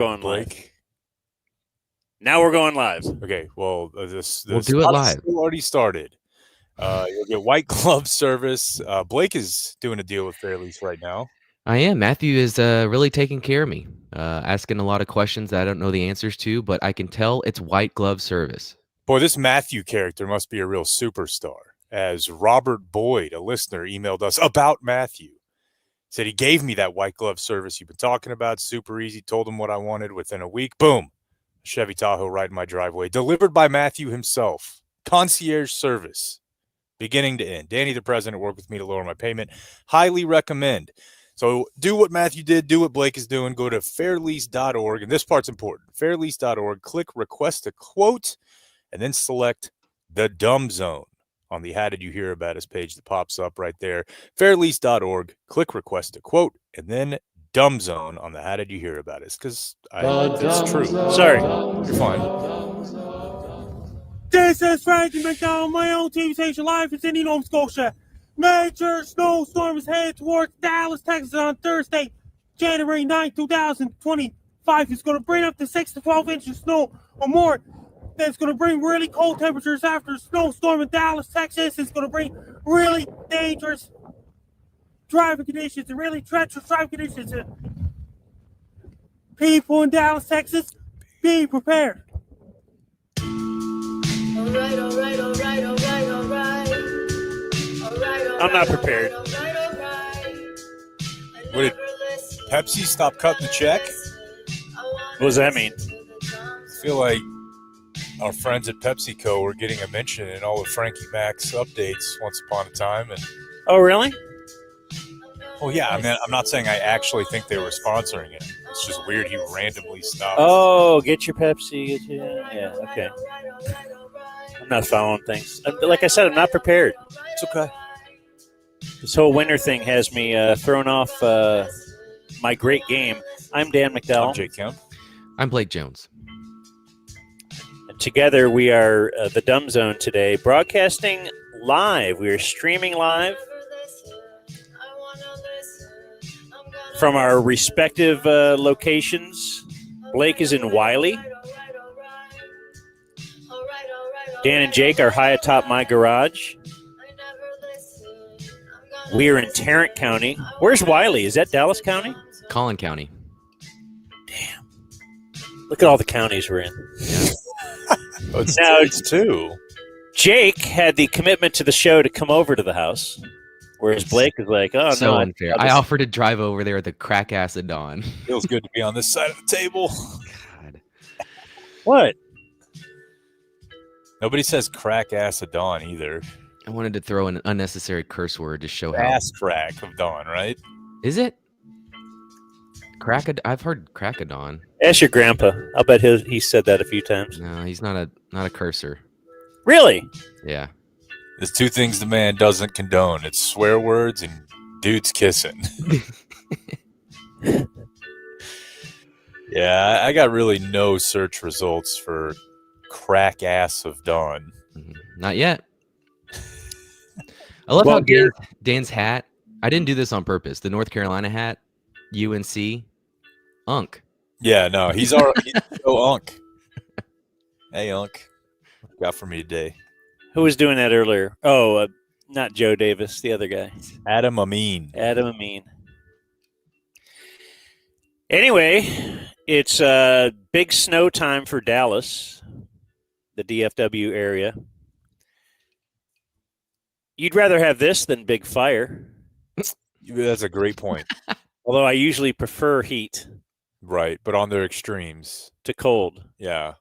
Going Blake. live. Now we're going live. Okay, well, this We'll do it live. Already started. You'll get white glove service. Blake is doing a deal with Fairlease right now. I am. Matthew is really taking care of me, asking a lot of questions that I don't know the answers to, but I can tell it's white glove service. Boy, this Matthew character must be a real superstar. As Robert Boyd, a listener, emailed us about Matthew. Said he gave me that white glove service you've been talking about. Super easy. Told him what I wanted within a week. Boom. Chevy Tahoe right in my driveway. Delivered by Matthew himself. Concierge service. Beginning to end. Danny, the president, worked with me to lower my payment. Highly recommend. So do what Matthew did. Do what Blake is doing. Go to fairlease.org. And this part's important. Fairlease.org. Click request a quote. And then select the dumb zone on the How Did You Hear About Us page that pops up right there. Fairlease.org. Click request a quote. And then dumb zone on the How Did You Hear About Us? Because it's true. Sorry. You're fine. This is Frankie McDowell, my own TV station live in Sydney, Nova Scotia. Major snowstorm is headed towards Dallas, Texas on Thursday, January 9, 2025. It's going to bring up to 6 to 12 inches of snow or more. It's going to bring really cold temperatures after a snowstorm in Dallas, Texas. It's going to bring really dangerous driving conditions and really treacherous driving conditions. People in Dallas, Texas, be prepared. All right. I'm not prepared. What did Pepsi stop cutting the check? What does that mean? I feel like our friends at PepsiCo were getting a mention in all of Frankie Mac's updates once upon a time. And Oh, really? well, yeah, I mean, I'm not saying I actually think they were sponsoring it. It's just weird he randomly stopped. Oh, get your Pepsi. Yeah, okay. I'm not following things. Like I said, I'm not prepared. It's okay. This whole winter thing has me thrown off my great game. I'm Dan I'm McDowell. Jake Kemp. I'm Blake Jones. And together we are the Dumb Zone today, broadcasting live. We are streaming live from our respective locations. Blake is in Wiley. Dan and Jake are high atop my garage. We are in Tarrant County. Where's Wiley? Is that Dallas County? Collin County. Damn. Look at all the counties we're in. Oh, it's two. Jake had the commitment to the show to come over to the house, whereas Blake is like, oh, So no. unfair. I offered to drive over there at the crack ass of dawn. Feels good to be on this side of the table. God. What? Nobody says crack ass of dawn either. I wanted to throw in an unnecessary curse word to show how. Ass crack of dawn, right? Is it? I've heard crack of dawn. Ask your grandpa. I'll bet he said that a few times. No, he's not a cursor. Really? Yeah. There's two things the man doesn't condone. It's swear words and dudes kissing. Yeah, I got really no search results for crack ass of dawn. Not yet. I love how Dan's hat. I didn't do this on purpose. The North Carolina hat, UNC, Unk. Yeah, no, he's so Unk. Hey, Unk. What you got for me today? Who was doing that earlier? Oh, not Joe Davis, the other guy. Adam Amin. Adam Amin. Anyway, it's big snow time for Dallas, the DFW area. You'd rather have this than big fire. That's a great point. Although I usually prefer heat Right, but on their extremes. to cold. Yeah.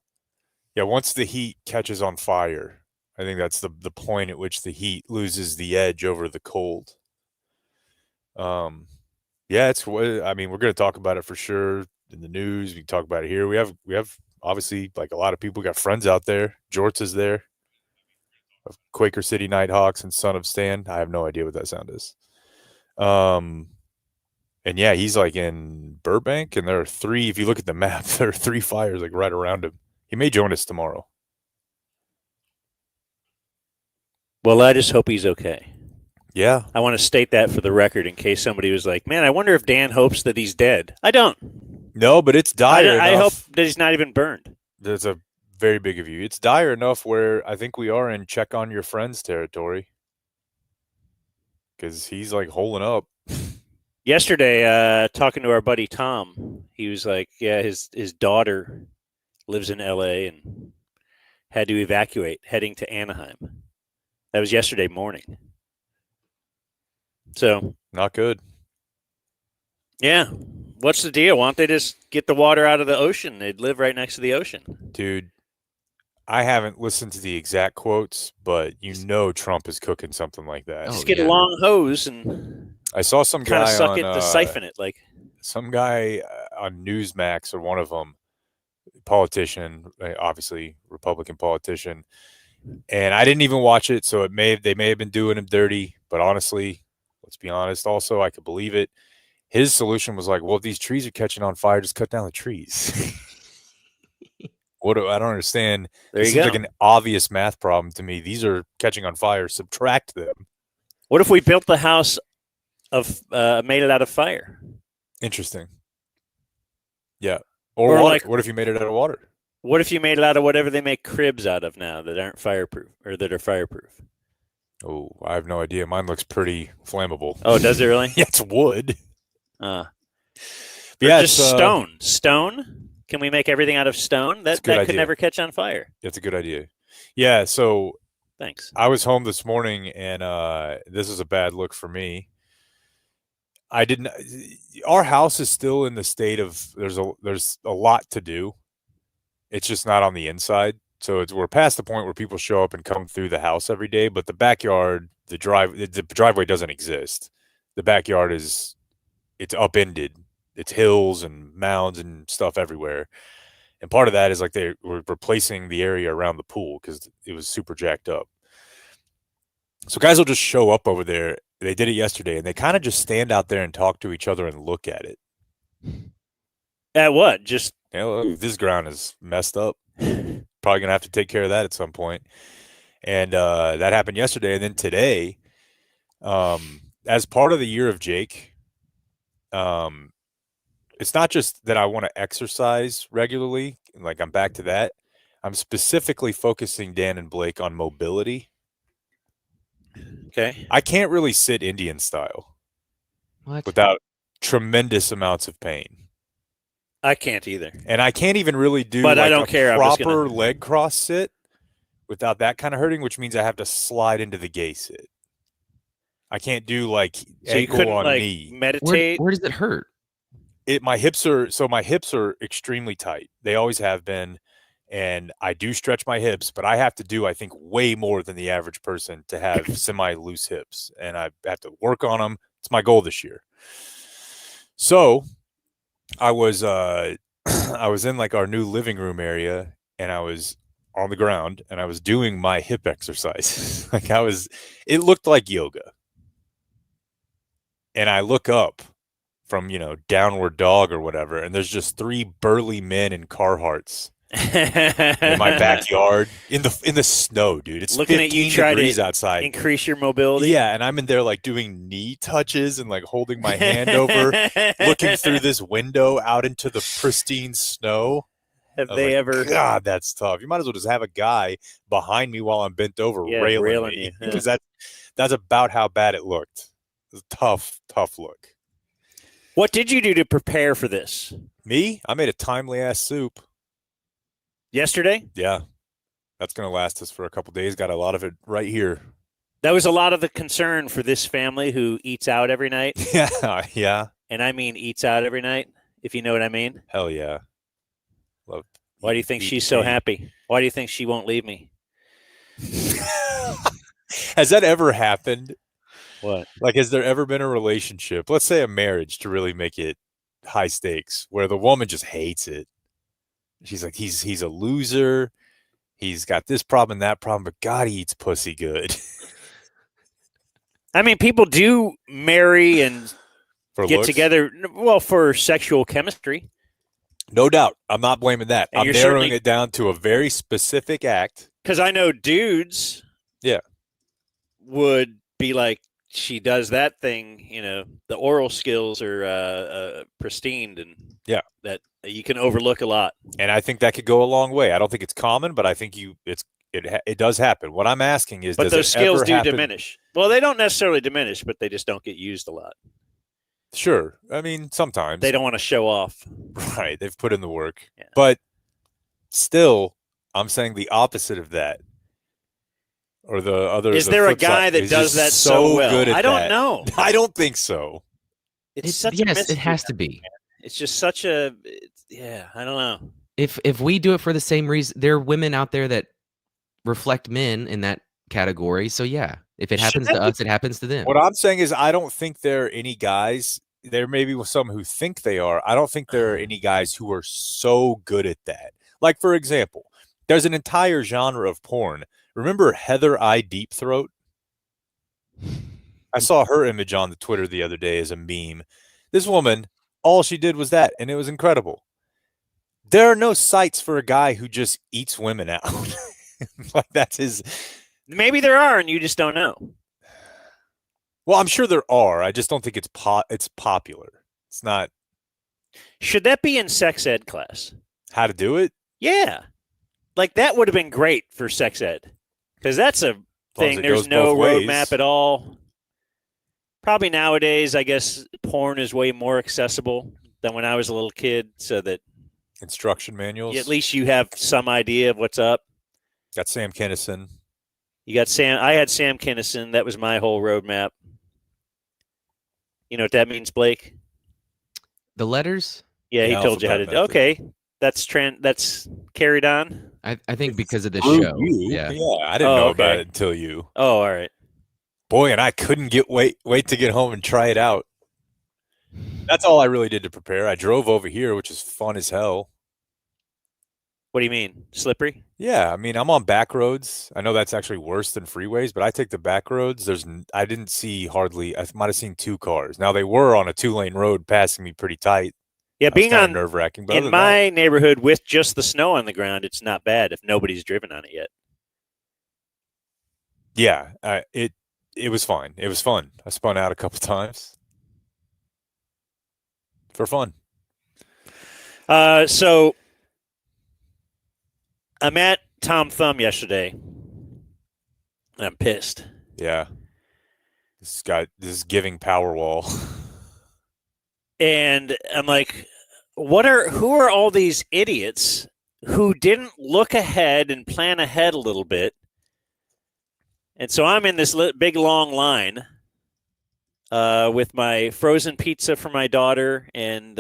Yeah, once the heat catches on fire, I think that's the point at which the heat loses the edge over the cold. Yeah, I mean, we're going to talk about it for sure in the news. We can talk about it here. We have obviously, like a lot of people, got friends out there. Jorts is there. Of Quaker City Nighthawks and Son of Stan. I have no idea what that sound is. And yeah, he's like in Burbank, and there are three. If you look at the map, there are three fires like right around him. He may join us tomorrow. Well, I just hope he's okay. Yeah. I want to state that for the record in case somebody was like, man, I wonder if Dan hopes that he's dead. I don't. No, but it's dire enough. I hope that he's not even burned. There's a very big of you. It's dire enough where I think we are in check on your friends territory. Because he's like holding up. Yesterday, talking to our buddy Tom, he was like, yeah, his daughter lives in L.A. and had to evacuate, heading to Anaheim. That was yesterday morning. So Not good. Yeah. What's the deal? Why don't they just get the water out of the ocean? They'd live right next to the ocean. Dude, I haven't listened to the exact quotes, but you know Trump is cooking something like that. Oh, Just get yeah. a long hose and I saw some kind of guy suck on, it to siphon it. Like some guy on Newsmax or one of them, politician, obviously Republican politician, and I didn't even watch it, so they may have been doing him dirty, but honestly, let's be honest, also I could believe it. His solution was like, well, if these trees are catching on fire, just cut down the trees. I don't understand. there It you seems go. like an obvious math problem to me. These are catching on fire. Subtract them. What if we built the house of made it out of fire? Interesting. Yeah. Or Or water. like- What if you made it out of water? What if you made it out of whatever they make cribs out of now that aren't fireproof or that are fireproof? Oh, I have no idea. Mine looks pretty flammable. Oh, does it really? Yeah, it's wood. Or Yeah, just stone. Stone? Can we make everything out of stone? That's That a good could idea. never catch on fire. It's a good idea. Yeah, so Thanks. I was home this morning, and this is a bad look for me. Our house is still in the state of there's a lot to do. It's just not on the inside. So we're past the point where people show up and come through the house every day, but the backyard, the driveway doesn't exist. The backyard it's upended. It's hills and mounds and stuff everywhere. And part of that is like they were replacing the area around the pool because it was super jacked up. So guys will just show up over there. They did it yesterday, and they kind of just stand out there and talk to each other and look at it. At what? Just Look, this ground is messed up. Probably gonna have to take care of that at some point. And that happened yesterday, and then today, as part of the year of Jake, it's not just that I want to exercise regularly. Like I'm back to that. I'm specifically focusing Dan and Blake on mobility. okay. I can't really sit Indian style What? without tremendous amounts of pain. I can't either. And I can't even really do But I like don't a care. I'm just proper gonna- leg cross sit without that kind of hurting, which means I have to slide into the gay sit. I can't do like So you ankle couldn't on like knee. meditate. Where does it hurt? My hips are extremely tight. They always have been. And I do stretch my hips, but I have to do, I think, way more than the average person to have semi-loose hips. And I have to work on them. It's my goal this year. So I was I was in like our new living room area, and I was on the ground, and I was doing my hip exercise. It looked like yoga. And I look up from, downward dog or whatever, and there's just three burly men in Carhartts in my backyard in the snow, dude. It's Looking at you 15 try to degrees outside. Increase your mobility. Yeah, and I'm in there like doing knee touches and like holding my hand over, looking through this window out into the pristine snow. Have I was they like, ever? God, that's tough. You might as well just have a guy behind me while I'm bent over, Yeah, railing railing me, you, yeah. because that's about how bad it looked. It was a tough look. What did you do to prepare for this? Me, I made a timely ass soup. Yesterday? Yeah, that's gonna last us for a couple days. Got a lot of it right here. That was a lot of the concern for this family who eats out every night. Yeah, And I mean eats out every night, if you know what I mean. hell yeah. Love. Why do you think she's so happy? Why do you think she won't leave me? Has that ever happened? What? Like, has there ever been a relationship, let's say a marriage, to really make it high stakes, where the woman just hates it? She's like, he's a loser. He's got this problem and that problem, but God, he eats pussy good. I mean, people do marry and For get looks. together, well, for sexual chemistry. No doubt. I'm not blaming that. And I'm you're narrowing certainly- it down to a very specific act. Because I know dudes Yeah. would be like she does that thing, the oral skills are pristine, and Yeah. that you can overlook a lot. And I think that could go a long way. I don't think it's common, but I think it does happen. What I'm asking is, But does those it skills ever do happen? diminish. Well, they don't necessarily diminish, but they just don't get used a lot. Sure. I mean, sometimes. They don't want to show off. Right. They've put in the work. Yeah. But still, I'm saying the opposite of that. Or the other. Is the there a flip guy side that is does just that so well? good at I don't that. know. I don't think so. It's such a yes, mystery. it has to be. It's just such a I don't know. If we do it for the same reason, there are women out there that reflect men in that category. So yeah, if it happens to us, it happens to them. What I'm saying is, I don't think there are any guys. There may be some who think they are. I don't think there are any guys who are so good at that. Like, for example, there's an entire genre of porn. Remember Heather I. Deep Throat? I saw her image on the Twitter the other day as a meme. This woman, all she did was that, and it was incredible. There are no sites for a guy who just eats women out. Like, that's his. Maybe there are, and you just don't know. Well, I'm sure there are. I just don't think it's popular. It's not. Should that be in sex ed class? How to do it? Yeah. Like, that would have been great for sex ed. Because that's a thing. There's no roadmap at all. Probably nowadays, I guess, porn is way more accessible than when I was a little kid, so that instruction manuals. At least you have some idea of what's up. Got Sam Kinison. You got Sam. I had Sam Kinison. That was my whole roadmap. You know what that means, Blake? The letters? Yeah, he told you how to do. Okay, that's carried on. I think because of the show. Yeah, I didn't know about it until you. Oh, all right. Boy, and I couldn't wait to get home and try it out. That's all I really did to prepare. I drove over here, which is fun as hell. What do you mean? Slippery? Yeah, I mean, I'm on back roads. I know that's actually worse than freeways, but I take the back roads. I didn't see hardly. I might have seen 2 cars. Now, they were on a 2-lane road, passing me pretty tight. Yeah, being on nerve-wracking. In my neighborhood with just the snow on the ground, it's not bad if nobody's driven on it yet. Yeah, it was fine. It was fun. I spun out a couple times for fun. So I'm at Tom Thumb yesterday. I'm pissed. Yeah. This is giving Powerwall. And I'm like, who are all these idiots who didn't look ahead and plan ahead a little bit? And so I'm in this big, long line with my frozen pizza for my daughter and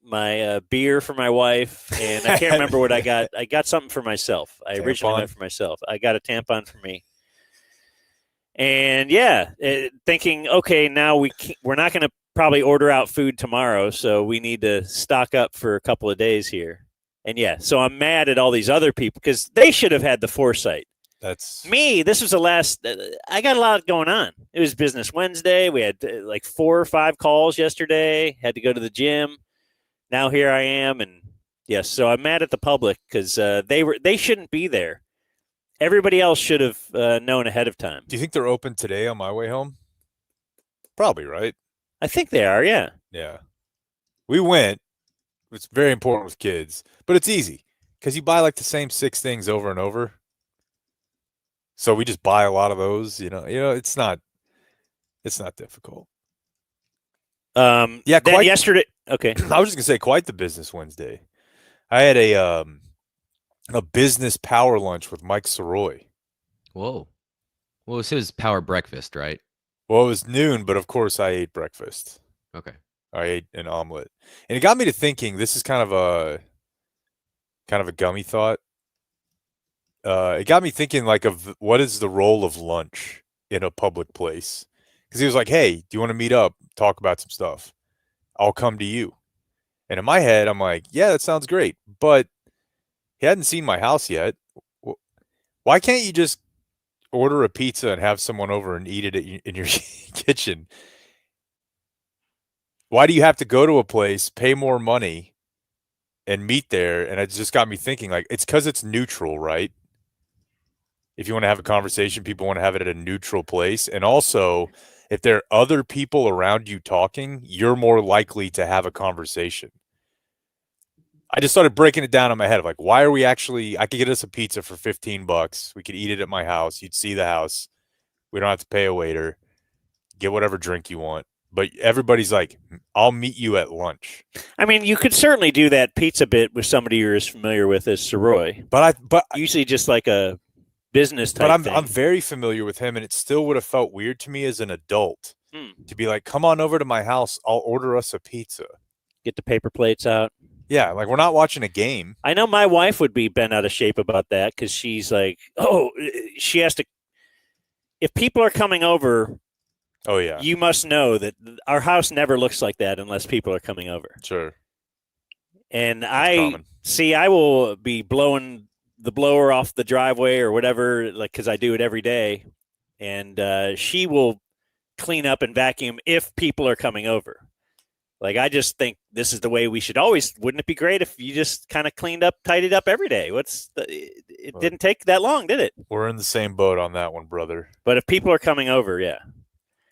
my beer for my wife. And I can't remember what I got. I got something for myself. I originally went for myself. I got a tampon for me. And, thinking, okay, now we're not going to probably order out food tomorrow, so we need to stock up for a couple of days here. And, so I'm mad at all these other people because they should have had the foresight. That's me. This was the last. I got a lot going on. It was Business Wednesday. We had like 4 or 5 calls yesterday. Had to go to the gym. Now here I am, and yes, so I'm mad at the public because they shouldn't be there. Everybody else should have known ahead of time. Do you think they're open today on my way home? Probably, right? I think they are. Yeah. Yeah. We went. It's very important with kids, but it's easy because you buy like the same 6 things over and over. So we just buy a lot of those, it's not difficult. Yesterday. Okay. I was just gonna say, quite the Business Wednesday. I had a business power lunch with Mike Soroy. Whoa. Well, it was his power breakfast, right? Well, it was noon, but of course I ate breakfast. Okay. I ate an omelet. And it got me to thinking, this is kind of a gummy thought. It got me thinking of what is the role of lunch in a public place? Because he was like, hey, do you want to meet up, talk about some stuff? I'll come to you. And in my head, I'm like, yeah, that sounds great. But he hadn't seen my house yet. Why can't you just order a pizza and have someone over and eat it in your kitchen? Why do you have to go to a place, pay more money, and meet there? And it just got me thinking, it's because it's neutral, right? If you want to have a conversation, people want to have it at a neutral place. And also, if there are other people around you talking, you're more likely to have a conversation. I just started breaking it down in my head of like, why are we actually, I could get us a pizza for $15. We could eat it at my house. You'd see the house. We don't have to pay a waiter. Get whatever drink you want. But everybody's like, I'll meet you at lunch. I mean, you could certainly do that pizza bit with somebody you're as familiar with as Soroy. But usually just like a business type But thing. I'm very familiar with him, and it still would have felt weird to me as an adult to be like, come on over to my house. I'll order us a pizza. Get the paper plates out. Yeah, like we're not watching a game. I know my wife would be bent out of shape about that because she's like, she has to. If people are coming over, oh yeah, you must know that our house never looks like that unless people are coming over. Sure. And I will be blowing the blower off the driveway or whatever, like because I do it every day, and she will clean up and vacuum if people are coming over. Like, I just think this is the way we should always. Wouldn't it be great if you just kind of tidied up every day? It didn't take that long, did it? We're in the same boat on that one, brother. But if people are coming over, yeah.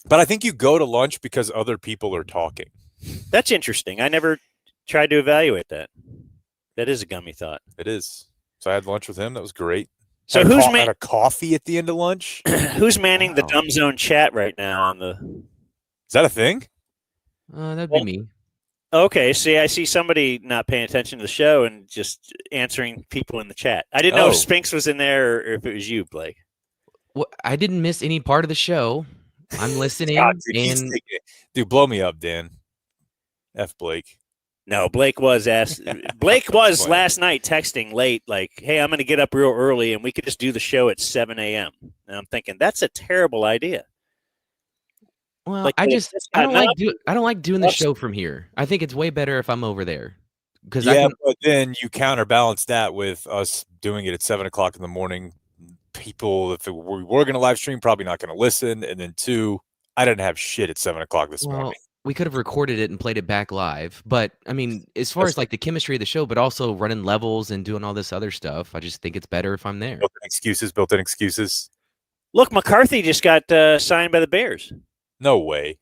But I think you go to lunch because other people are talking. That's interesting. I never tried to evaluate that. That is a gummy thought. It is. So I had lunch with him. That was great. So had a coffee at the end of lunch? Who's manning the Dumb Zone chat right now on the? Is that a thing? That'd be me. Okay, see, I see somebody not paying attention to the show and just answering people in the chat. I didn't know if Spinks was in there or if it was you, Blake. Well, I didn't miss any part of the show. I'm listening. God, dude, blow me up, Dan. F Blake. No, Blake was asked. Blake was last night texting late, like, "Hey, I'm going to get up real early, and we could just do the show at 7 a.m." And I'm thinking that's a terrible idea. Well, like, I don't like doing the show from here. I think it's way better if I'm over there. But then you counterbalance that with us doing it at 7 o'clock in the morning. People, if we were going to live stream, probably not going to listen. And then 2, I didn't have shit at 7 o'clock this morning. We could have recorded it and played it back live. But I mean, as far as like the chemistry of the show, but also running levels and doing all this other stuff, I just think it's better if I'm there. Built-in excuses. Look, McCarthy just got signed by the Bears. No way.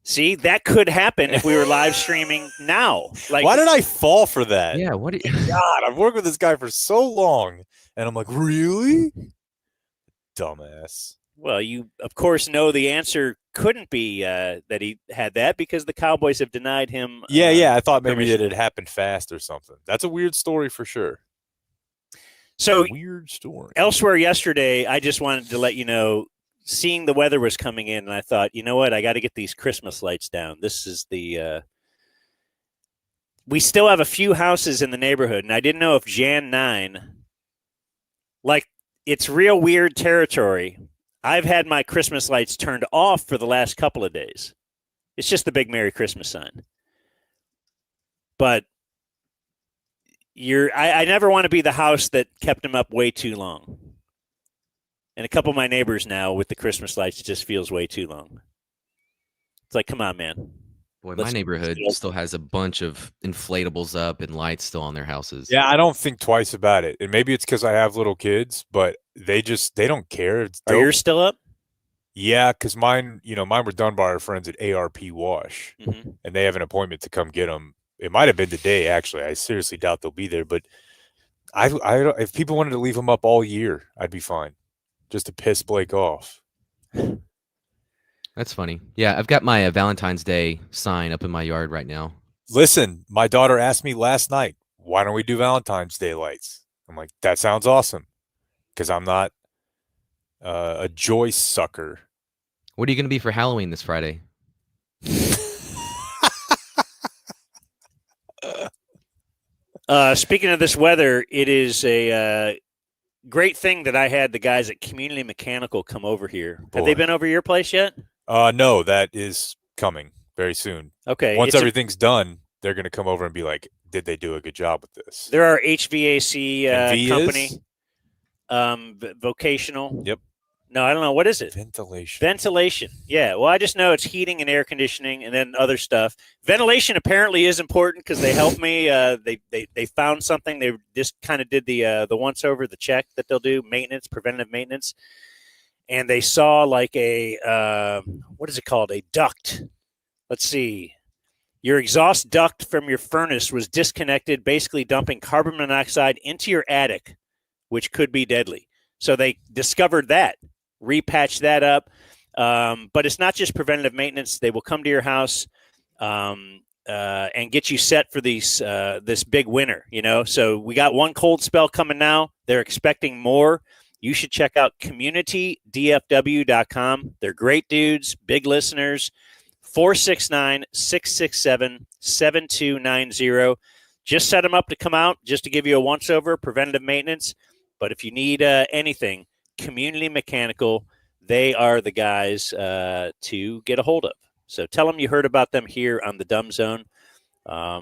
See, that could happen if we were live streaming now. Like, why did I fall for that? Yeah, God, I've worked with this guy for so long, and I'm like, really? Dumbass. Well, you, of course, know the answer couldn't be that he had that because the Cowboys have denied him. Yeah, I thought maybe it had happened fast or something. That's a weird story for sure. So, weird story. Elsewhere yesterday, I just wanted to let you know, seeing the weather was coming in, and I thought, you know what, I got to get these Christmas lights down. This is the we still have a few houses in the neighborhood, and I didn't know if Jan 9, like, it's real weird territory. I've had my Christmas lights turned off for the last couple of days. It's just the big Merry Christmas sign. But I never want to be the house that kept them up way too long. And a couple of my neighbors now with the Christmas lights, it just feels way too long. It's like, come on, man. Boy, my neighborhood still has a bunch of inflatables up and lights still on their houses. Yeah, I don't think twice about it. And maybe it's because I have little kids, but they don't care. Are yours still up? Yeah, because mine were done by our friends at ARP Wash, and they have an appointment to come get them. It might have been today, actually. I seriously doubt they'll be there, but if people wanted to leave them up all year, I'd be fine. Just to piss Blake off. That's funny. Yeah, I've got my Valentine's Day sign up in my yard right now. Listen, my daughter asked me last night, why don't we do Valentine's Day lights? I'm like, that sounds awesome. Because I'm not a joy sucker. What are you going to be for Halloween this Friday? Speaking of this weather, it is a great thing that I had the guys at Community Mechanical come over here. Have they been over your place yet? No, that is coming very soon. Okay. Once everything's done, they're going to come over and be like, did they do a good job with this? They're our HVAC company. Vocational. Yep. No, I don't know. What is it? Ventilation. Ventilation. Yeah. Well, I just know it's heating and air conditioning, and then other stuff. Ventilation apparently is important because they helped me. They found something. They just kind of did the once over, the check that they'll do, maintenance, preventative maintenance, and they saw like a what is it called? A duct. Let's see. Your exhaust duct from your furnace was disconnected, basically dumping carbon monoxide into your attic, which could be deadly. So they discovered that, repatched that up. But it's not just preventative maintenance. They will come to your house and get you set for this big winter, So we got one cold spell coming now. They're expecting more. You should check out communitydfw.com. They're great dudes, big listeners. 469-667-7290. Just set them up to come out, just to give you a once-over, preventative maintenance. But if you need anything, Community Mechanical, they are the guys to get a hold of. So tell them you heard about them here on the Dumb Zone,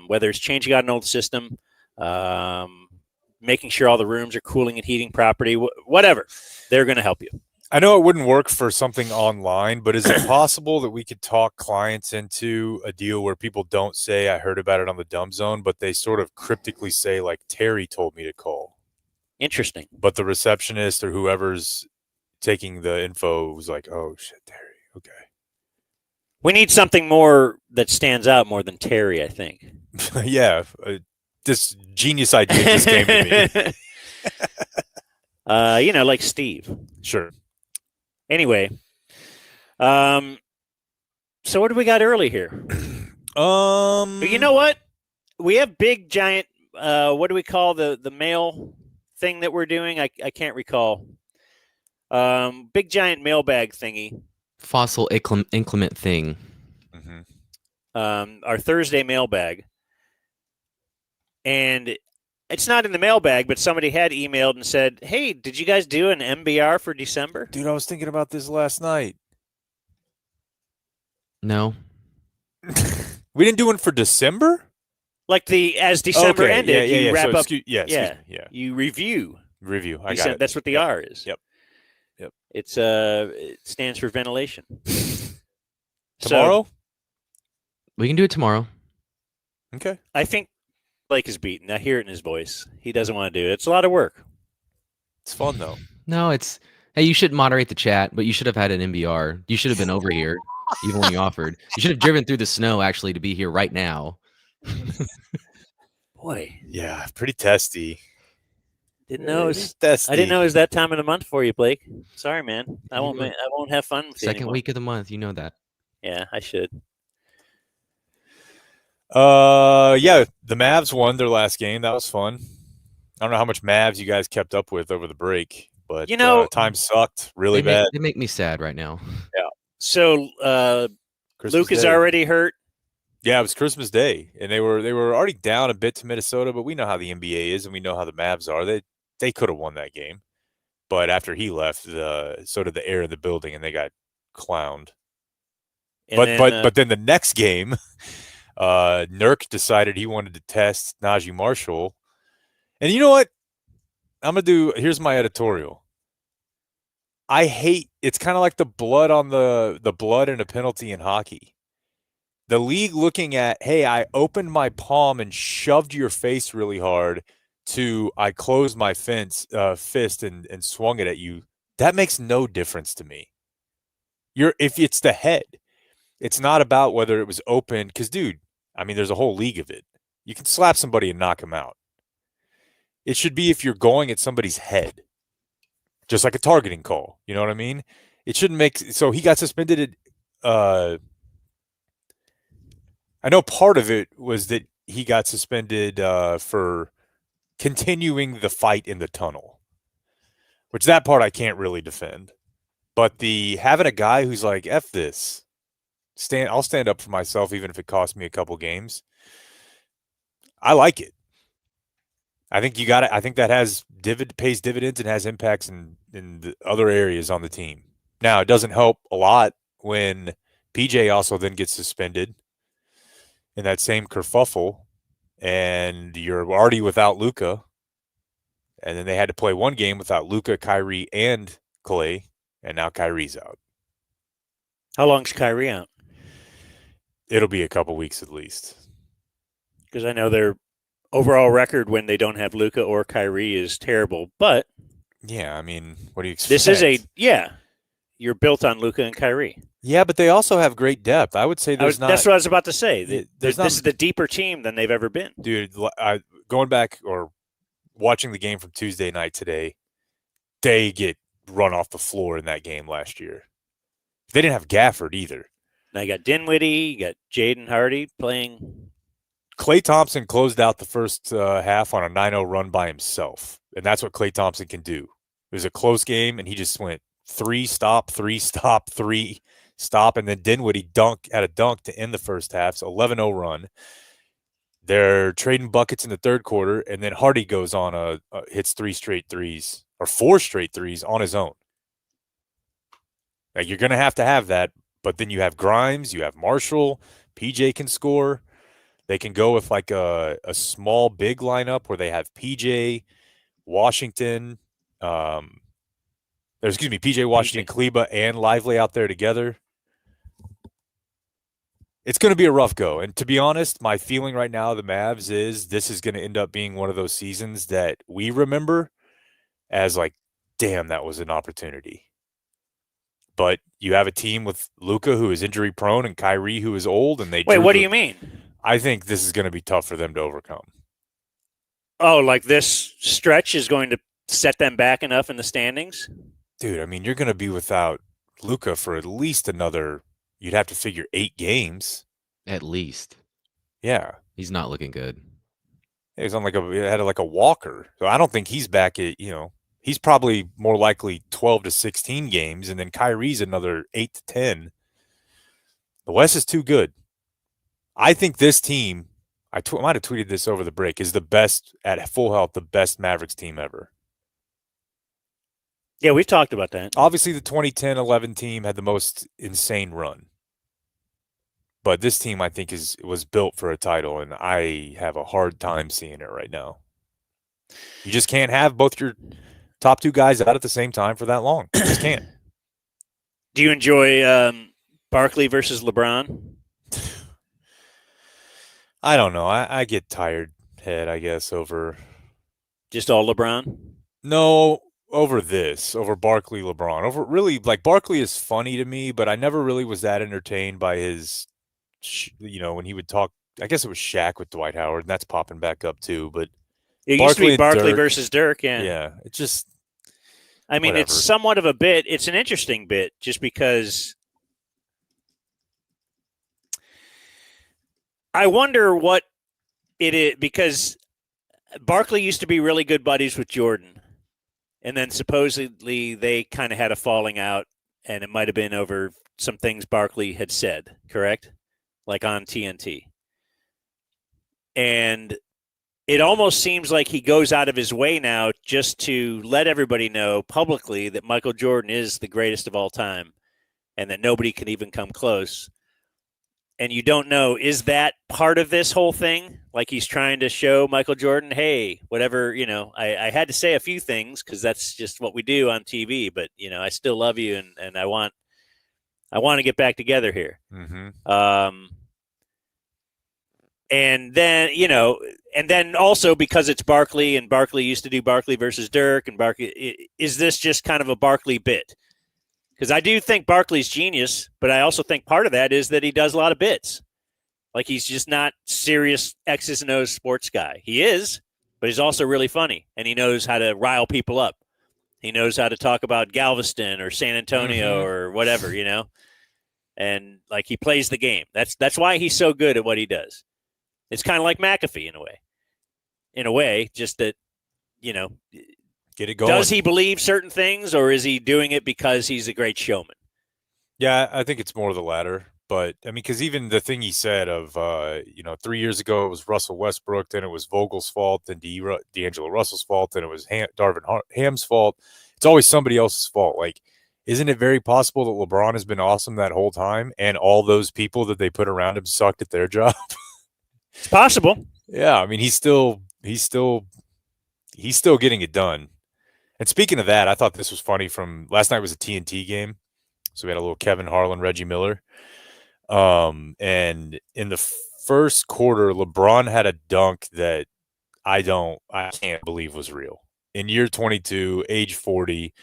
whether it's changing out an old system, making sure all the rooms are cooling and heating properly, whatever. They're going to help you. I know it wouldn't work for something online, but is it possible that we could talk clients into a deal where people don't say, I heard about it on the Dumb Zone, but they sort of cryptically say, like, Terry told me to call? Interesting. But the receptionist or whoever's taking the info was like, oh, shit, Terry. Okay. We need something more that stands out more than Terry, I think. Yeah. This genius idea just came to me. Like Steve. Sure. Anyway. So what do we got early here? But you know what? We have big, giant, what do we call the mail thing that we're doing? I can't recall. Big giant mailbag thingy. Fossil inclement thing. Mm-hmm. Our Thursday mailbag. And it's not in the mailbag, but somebody had emailed and said, hey, did you guys do an MBR for December? Dude, I was thinking about this last night. No. We didn't do one for December? Like as December ended, you wrap up. You review. I got it. That's what the R is. Yep. It stands for ventilation. Tomorrow? We can do it tomorrow. Okay. I think Blake is beaten. I hear it in his voice. He doesn't want to do it. It's a lot of work. It's fun, though. No, hey, you should moderate the chat, but you should have had an MBR. You should have been over here, even when you offered. You should have driven through the snow, actually, to be here right now. Boy. Yeah, pretty testy. Didn't know it was testy. I didn't know it was that time of the month for you, Blake. Sorry, man. I won't have fun with you Second week of the month, you know that. Yeah, I should. Yeah, the Mavs won their last game. That was fun. I don't know how much Mavs you guys kept up with over the break, but time sucked really bad. They make me sad right now. Yeah. So Luke is already hurt. Yeah, it was Christmas Day, and they were already down a bit to Minnesota, but we know how the NBA is, and we know how the Mavs are. They could have won that game, but after he left, so did the air in the building, and they got clowned. But then the next game, Nurk decided he wanted to test Najee Marshall, and you know what? Here's my editorial. I hate it's kind of like the blood on the blood in a penalty in hockey. The league looking at, hey, I opened my palm and shoved your face really hard to I closed my fist and swung it at you. That makes no difference to me. If it's the head, it's not about whether it was open. Because, dude, I mean, there's a whole league of it. You can slap somebody and knock them out. It should be if you're going at somebody's head, just like a targeting call. You know what I mean? It shouldn't make – so he got suspended I know part of it was that he got suspended for continuing the fight in the tunnel, which that part I can't really defend. But having a guy who's like, F this, I'll stand up for myself even if it costs me a couple games. I like it. I think I think that pays dividends and has impacts in the other areas on the team. Now, it doesn't help a lot when PJ also then gets suspended in that same kerfuffle, and you're already without Luka, and then they had to play one game without Luka, Kyrie, and Clay. and now Kyrie's out. How long's Kyrie out? It'll be a couple weeks at least. Because I know their overall record when they don't have Luka or Kyrie is terrible. But yeah, I mean, what do you expect? This is you're built on Luka and Kyrie. Yeah, but they also have great depth. I would say that's what I was about to say. This not, is the deeper team than they've ever been. Dude, going back or watching the game from Tuesday night today, they get run off the floor in that game last year. They didn't have Gafford either. Now you got Dinwiddie, you got Jaden Hardy playing. Klay Thompson closed out the first half on a 9-0 run by himself, and that's what Klay Thompson can do. It was a close game, and he just went 3 stop, 3 stop, 3 stop, and then Dinwiddie had a dunk to end the first half, so 11-0 run. They're trading buckets in the third quarter, and then Hardy goes on hits 3 straight threes or 4 straight threes on his own. Now, you're going to have that, but then you have Grimes, you have Marshall, PJ can score. They can go with like a small big lineup where they have PJ, Washington, PJ Washington, Kleba, and Lively out there together. It's going to be a rough go. And to be honest, my feeling right now of the Mavs is this is going to end up being one of those seasons that we remember as like, damn, that was an opportunity. But you have a team with Luka, who is injury prone, and Kyrie, who is old, and they Wait, what do you mean? I think this is going to be tough for them to overcome. Oh, like this stretch is going to set them back enough in the standings? Dude, I mean, you're going to be without Luka for at least another, you'd have to figure 8 games. At least. Yeah. He's not looking good. He was on had a walker. So I don't think he's back at, he's probably more likely 12 to 16 games, and then Kyrie's another 8 to 10. The West is too good. I think this team, I might have tweeted this over the break, is the best at full health, the best Mavericks team ever. Yeah, we've talked about that. Obviously, the 2010-11 team had the most insane run. But this team, I think, was built for a title, and I have a hard time seeing it right now. You just can't have both your top 2 guys out at the same time for that long. You just can't. Do you enjoy Barkley versus LeBron? I don't know. I get tired head, I guess, over just all LeBron? No, over Barkley, LeBron. Over really, like, Barkley is funny to me, but I never really was that entertained by his, when he would talk. I guess it was Shaq with Dwight Howard, and that's popping back up too. But it used to be Barkley versus Dirk, yeah. Yeah, it just. I mean, it's somewhat of a bit. It's an interesting bit, just because. I wonder what it is, because Barkley used to be really good buddies with Jordan, and then supposedly they kind of had a falling out, and it might have been over some things Barkley had said, correct? Like on TNT. And it almost seems like he goes out of his way now just to let everybody know publicly that Michael Jordan is the greatest of all time and that nobody can even come close. And you don't know, is that part of this whole thing? Like he's trying to show Michael Jordan, hey, whatever, I had to say a few things because that's just what we do on TV, but, I still love you and I want to get back together here. Mm-hmm. And then also because it's Barkley and Barkley used to do Barkley versus Dirk and Barkley, is this just kind of a Barkley bit? Because I do think Barkley's genius, but I also think part of that is that he does a lot of bits. Like he's just not serious X's and O's sports guy. He is, but he's also really funny, and he knows how to rile people up. He knows how to talk about Galveston or San Antonio or whatever, And like he plays the game. That's why he's so good at what he does. It's kind of like McAfee in a way, just that, get it going. Does he believe certain things, or is he doing it because he's a great showman? Yeah, I think it's more the latter. But, I mean, because even the thing he said of, 3 years ago it was Russell Westbrook, then it was Vogel's fault, then D'Angelo Russell's fault, then it was Darvin Ham's fault. It's always somebody else's fault. Like, isn't it very possible that LeBron has been awesome that whole time and all those people that they put around him sucked at their job? It's possible. Yeah, I mean, he's still getting it done. And speaking of that, I thought this was funny from last night was a TNT game. So we had a little Kevin Harlan, Reggie Miller. And in the first quarter, LeBron had a dunk that I can't believe was real. In year 22, age 40,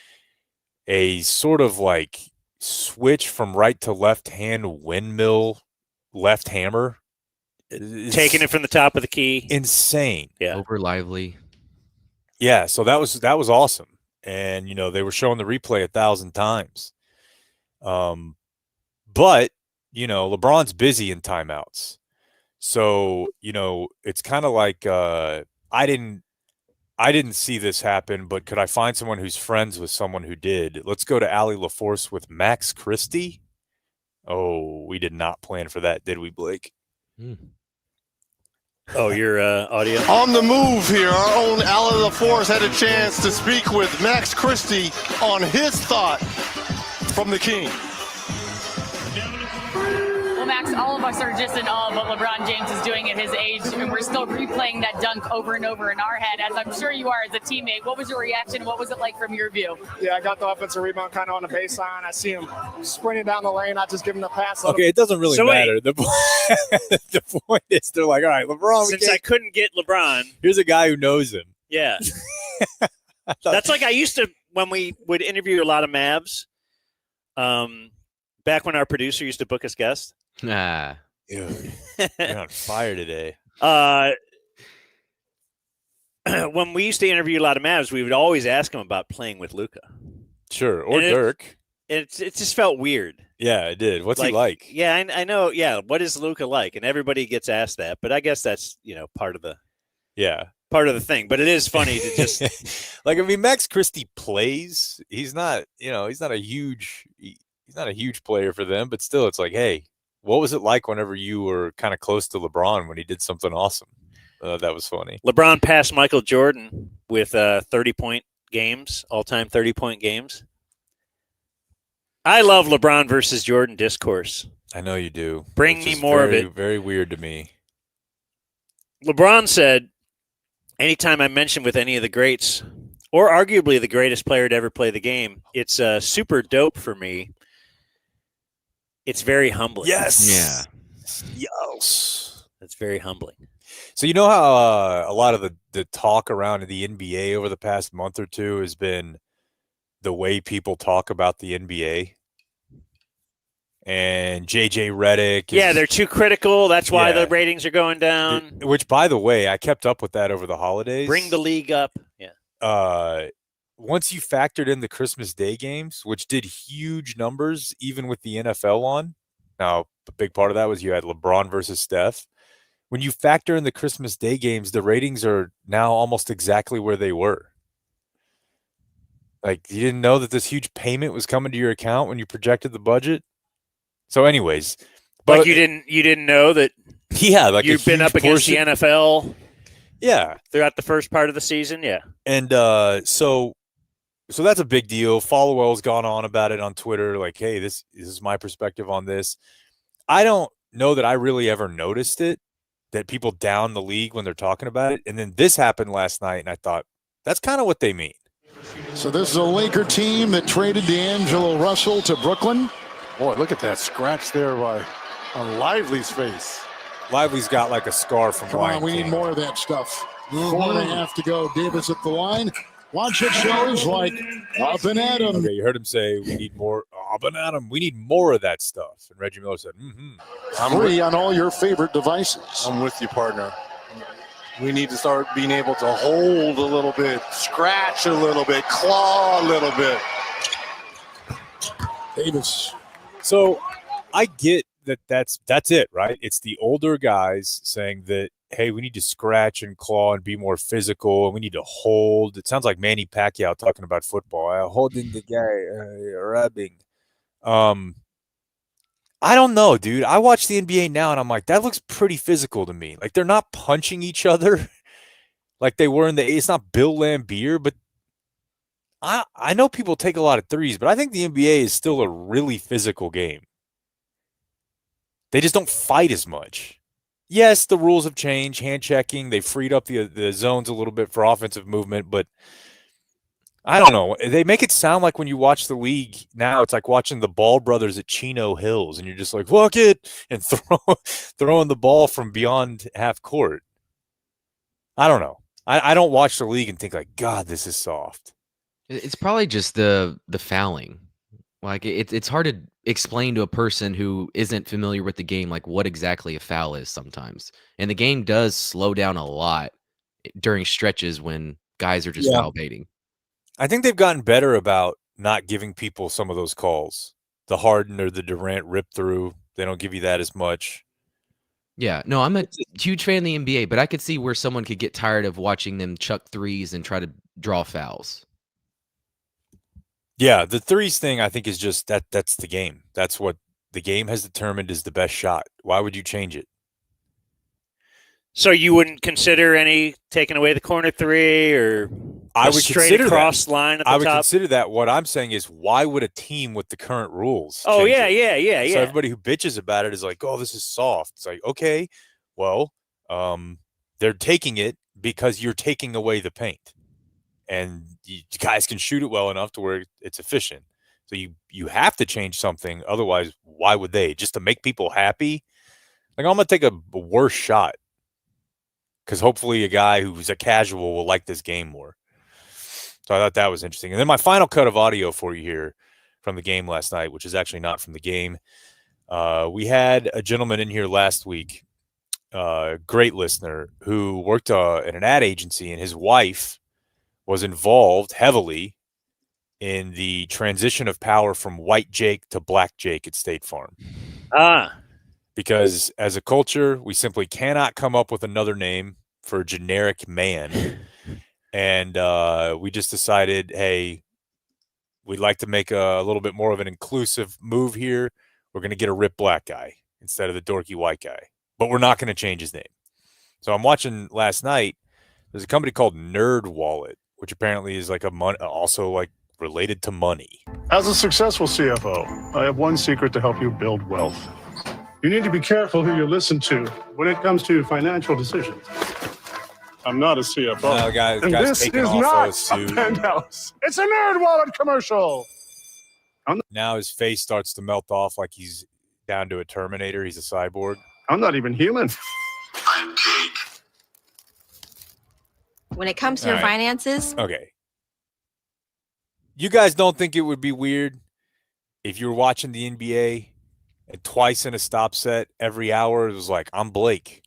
a sort of like switch from right to left hand windmill left hammer. Taking it from the top of the key. Insane. Yeah. Over lively. Yeah, so that was awesome. And they were showing the replay 1,000 times. But LeBron's busy in timeouts. So, it's kind of like I didn't see this happen, but could I find someone who's friends with someone who did? Let's go to Allie LaForce with Max Christie. Oh, we did not plan for that, did we, Blake? Oh, your audio? On the move here, our own Allie LaForce had a chance to speak with Max Christie on his thought from the King. Well, Max, all of us are just in awe of what LeBron James is doing at his age, and we're still replaying that dunk over and over in our head, as I'm sure you are as a teammate. What was your reaction? What was it like from your view? Yeah, I got the offensive rebound kind of on the baseline. I see him sprinting down the lane. I just give him the pass. Okay, it doesn't really matter. The point is they're like, all right, LeBron. Since I couldn't get LeBron. Here's a guy who knows him. Yeah. That's like I used to, when we would interview a lot of Mavs, back when our producer used to book us guests. Ah. Dude, you're on fire today. When we used to interview a lot of Mavs, we would always ask him about playing with Luka. Sure, or and Dirk. It just felt weird. Yeah, it did. What's he like? Yeah, I know. Yeah, what is Luka like? And everybody gets asked that, but I guess that's part of the thing. But it is funny to just Max Christie plays. He's not a huge player for them, but still, it's like, hey. What was it like whenever you were kind of close to LeBron when he did something awesome? That was funny. LeBron passed Michael Jordan with 30-point games, all-time 30-point games. I love LeBron versus Jordan discourse. I know you do. Bring me more of it. Very weird to me. LeBron said, anytime I mention with any of the greats, or arguably the greatest player to ever play the game, it's super dope for me. It's very humbling. Yes. Yeah. Yes. It's very humbling. So you know how a lot of the talk around the NBA over the past month or two has been the way people talk about the NBA? And JJ Redick. They're too critical. That's why the ratings are going down. Which, by the way, I kept up with that over the holidays. Bring the league up. Yeah. Once you factored in the Christmas Day games, which did huge numbers, even with the NFL on. Now, a big part of that was you had LeBron versus Steph. When you factor in the Christmas Day games, the ratings are now almost exactly where they were. Like, you didn't know that this huge payment was coming to your account when you projected the budget. So, anyways, but you didn't know that. Yeah, like you've been up against the NFL. Yeah, throughout the first part of the season. Yeah, and so that's a big deal. Followell's gone on about it on Twitter, like, hey, this is my perspective on this. I don't know that I really ever noticed it, that people down the league when they're talking about it. And then this happened last night, and I thought, that's kind of what they mean. So this is a Laker team that traded D'Angelo Russell to Brooklyn. Boy, look at that scratch there on Lively's face. Lively's got like a scar from Come Lion on, we King. need more of that stuff. 4.5 to go. Davis at the line. Watch it shows like up and at him. Okay, you heard him say we need more up and at him. We need more of that stuff. And Reggie Miller said, Free on all your favorite devices. I'm with you, partner. We need to start being able to hold a little bit, scratch a little bit, claw a little bit. Davis. So I get that's it, right? It's the older guys saying that, hey, we need to scratch and claw and be more physical, and we need to hold. It sounds like Manny Pacquiao talking about football. Holding the guy, rubbing. I don't know, dude. I watch the NBA now, and I'm like, that looks pretty physical to me. Like, they're not punching each other like they were in the – it's not Bill Laimbeer, but I know people take a lot of threes, but I think the NBA is still a really physical game. They just don't fight as much. Yes, the rules have changed, hand checking. They freed up the zones a little bit for offensive movement, but I don't know. They make it sound like when you watch the league now, it's like watching the Ball brothers at Chino Hills, and you're just like, fuck it, and throwing the ball from beyond half court. I don't know. I don't watch the league and think like, God, this is soft. It's probably just the fouling. Like it's hard to explain to a person who isn't familiar with the game like what exactly a foul is sometimes. And the game does slow down a lot during stretches when guys are just foul baiting. I think they've gotten better about not giving people some of those calls. The Harden or the Durant rip through, they don't give you that as much. Yeah, no, I'm a huge fan of the NBA, but I could see where someone could get tired of watching them chuck threes and try to draw fouls. Yeah, the threes thing I think is just that's the game. That's what the game has determined is the best shot. Why would you change it? So you wouldn't consider any taking away the corner three or I would straight consider across that. line at the I would top? consider that. What I'm saying is, why would a team with the current rules? Oh, change yeah, it? yeah. So everybody who bitches about it is like, oh, this is soft. It's like, okay, well, they're taking it because you're taking away the paint. And you guys can shoot it well enough to where it's efficient. So you have to change something. Otherwise, why would they? Just to make people happy? Like, I'm going to take a worse shot because hopefully a guy who's a casual will like this game more. So I thought that was interesting. And then my final cut of audio for you here from the game last night, which is actually not from the game. We had a gentleman in here last week, great listener, who worked at an ad agency, and his wife was involved heavily in the transition of power from white Jake to black Jake at State Farm. Because as a culture, we simply cannot come up with another name for a generic man. And we just decided, hey, we'd like to make a little bit more of an inclusive move here. We're going to get a rip black guy instead of the dorky white guy. But we're not going to change his name. So I'm watching last night. There's a company called Nerd Wallet, which apparently is like also like related to money. As a successful CFO, I have one secret to help you build wealth. You need to be careful who you listen to when it comes to financial decisions. I'm not a CFO. No, guys and this taking is off not those two. a penthouse. It's a Nerd Wallet commercial. Now his face starts to melt off like he's down to a Terminator. He's a cyborg. I'm not even human. I'm Jake. When it comes to your finances. Okay. You guys don't think it would be weird if you were watching the NBA and twice in a stop set every hour it was like, I'm Blake.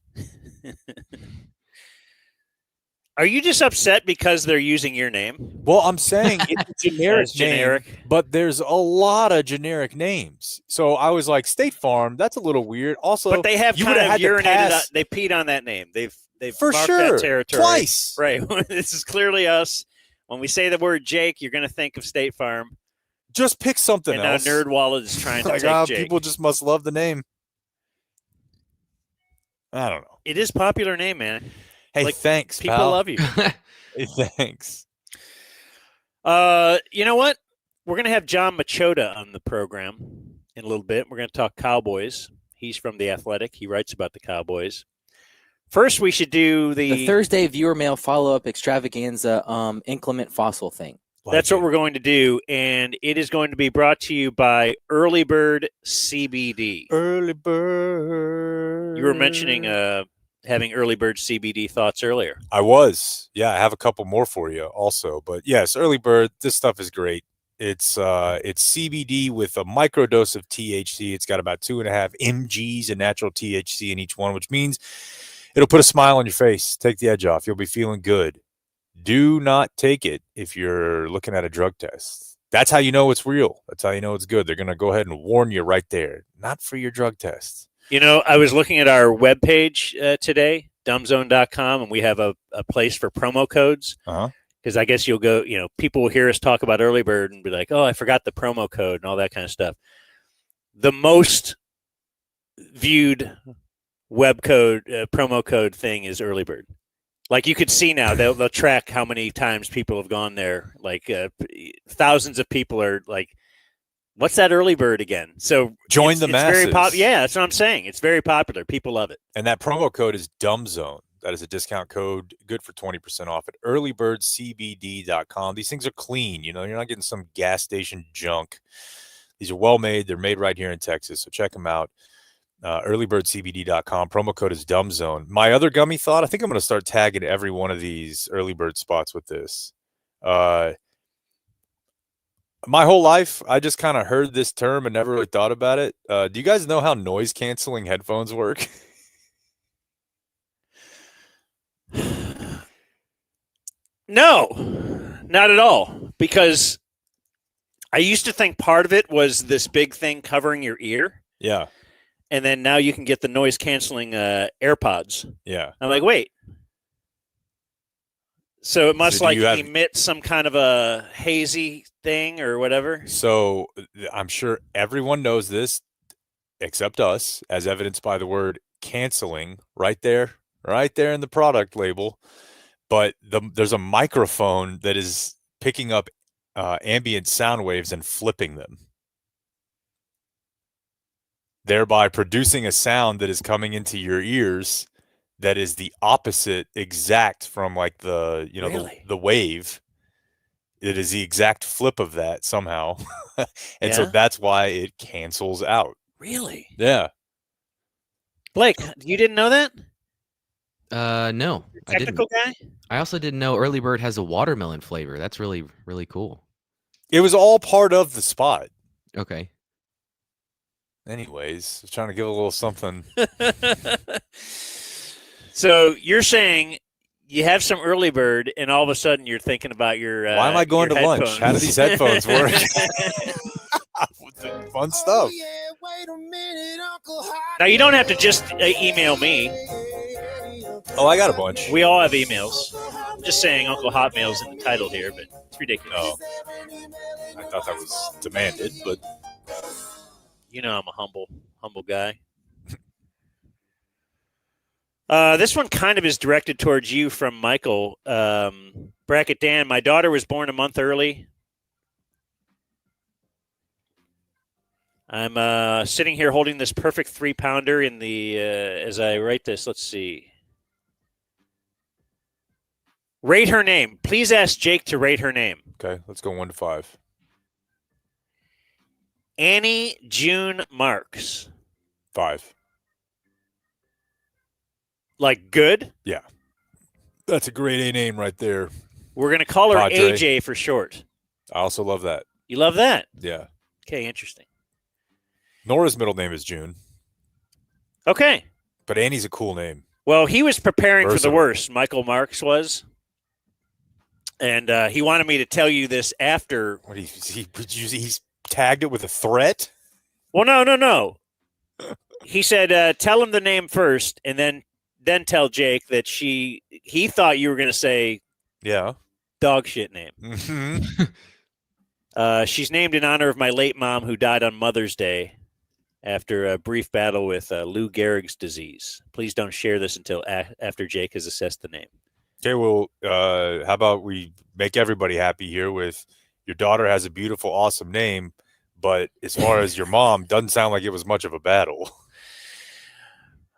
Are you just upset because they're using your name? Well, I'm saying it's a generic name, but there's a lot of generic names. So I was like, State Farm, that's a little weird. Also, but they have kind of urinated. They peed on that name. They've for marked sure that territory twice. Right. This is clearly us. When we say the word Jake, you're going to think of State Farm. Just pick something else. Now Nerd Wallet is trying to take Jake. People just must love the name. I don't know. It is a popular name, man. Hey, thanks, people pal. love you. Hey, thanks. You know what? We're going to have John Machota on the program in a little bit. We're going to talk Cowboys. He's from The Athletic. He writes about the Cowboys. First, we should do the Thursday viewer mail follow-up extravaganza Inclement fossil thing. That's what we're going to do, and it is going to be brought to you by Early Bird CBD. Early Bird. You were mentioning having Early Bird CBD thoughts earlier. I was. Yeah, I have a couple more for you also. But yes, Early Bird, this stuff is great. It's CBD with a microdose of THC. It's got about 2.5 mgs of natural THC in each one, which means it'll put a smile on your face, take the edge off. You'll be feeling good. Do not take it if you're looking at a drug test. That's how you know it's real. That's how you know it's good. They're going to go ahead and warn you right there. Not for your drug test. You know, I was looking at our webpage today, dumbzone.com, and we have a place for promo codes. Because I guess you'll go, people will hear us talk about Early Bird and be like, oh, I forgot the promo code and all that kind of stuff. The most viewed web code, promo code thing is Early Bird. Like you could see now, they'll track how many times people have gone there. Like thousands of people are like, what's that Early Bird again? So join the masses. Yeah, that's what I'm saying. It's very popular. People love it. And that promo code is dumbzone. That is a discount code, good for 20% off at earlybirdcbd.com. These things are clean. You're not getting some gas station junk. These are well made. They're made right here in Texas, so check them out. Earlybirdcbd.com. Promo code is dumbzone. My other gummy thought, I think I'm going to start tagging every one of these early bird spots with this. My whole life, I just kind of heard this term and never really thought about it. Do you guys know how noise canceling headphones work? No, not at all. Because I used to think part of it was this big thing covering your ear. Yeah. And then now you can get the noise canceling AirPods. Yeah. I'm like, wait. So it must emit some kind of a hazy thing or whatever. So I'm sure everyone knows this except us, as evidenced by the word canceling right there in the product label. But there's a microphone that is picking up ambient sound waves and flipping them, thereby producing a sound that is coming into your ears that is the opposite exact from like the wave. It is the exact flip of that somehow. And so that's why it cancels out. Really? Yeah. Blake, you didn't know that? No, I didn't. Technical guy? I also didn't know Early Bird has a watermelon flavor. That's really, really cool. It was all part of the spot. Okay. Anyways, I was trying to give a little something. So you're saying you have some early bird, and all of a sudden you're thinking about your. Why am I going to headphones? lunch? How do these headphones work? Fun stuff. Now you don't have to just email me. Oh, I got a bunch. We all have emails. I'm just saying Uncle Hotmail's in the title here, but it's ridiculous. Oh, I thought that was demanded, but I'm a humble guy. This one kind of is directed towards you from Michael. Bracket Dan, my daughter was born a month early. I'm sitting here holding this perfect 3-pounder in the as I write this. Let's see. Rate her name. Please ask Jake to rate her name. Okay, let's go 1 to 5. Annie June Marks. 5. Like good? Yeah. That's a great A name right there. We're going to call her Padre. AJ for short. I also love that. You love that? Yeah. Okay, interesting. Nora's middle name is June. Okay. But Annie's a cool name. Well, he was preparing for the Versatile. worst. Michael Marks was. And he wanted me to tell you this after. What he's tagged it with a threat? Well, no. He said, tell him the name first, and then tell Jake that he thought you were going to say dog shit name. Mm-hmm. She's named in honor of my late mom who died on Mother's Day after a brief battle with Lou Gehrig's disease. Please don't share this until after Jake has assessed the name. Okay, well, how about we make everybody happy here with your daughter has a beautiful, awesome name, but as far as your mom, doesn't sound like it was much of a battle.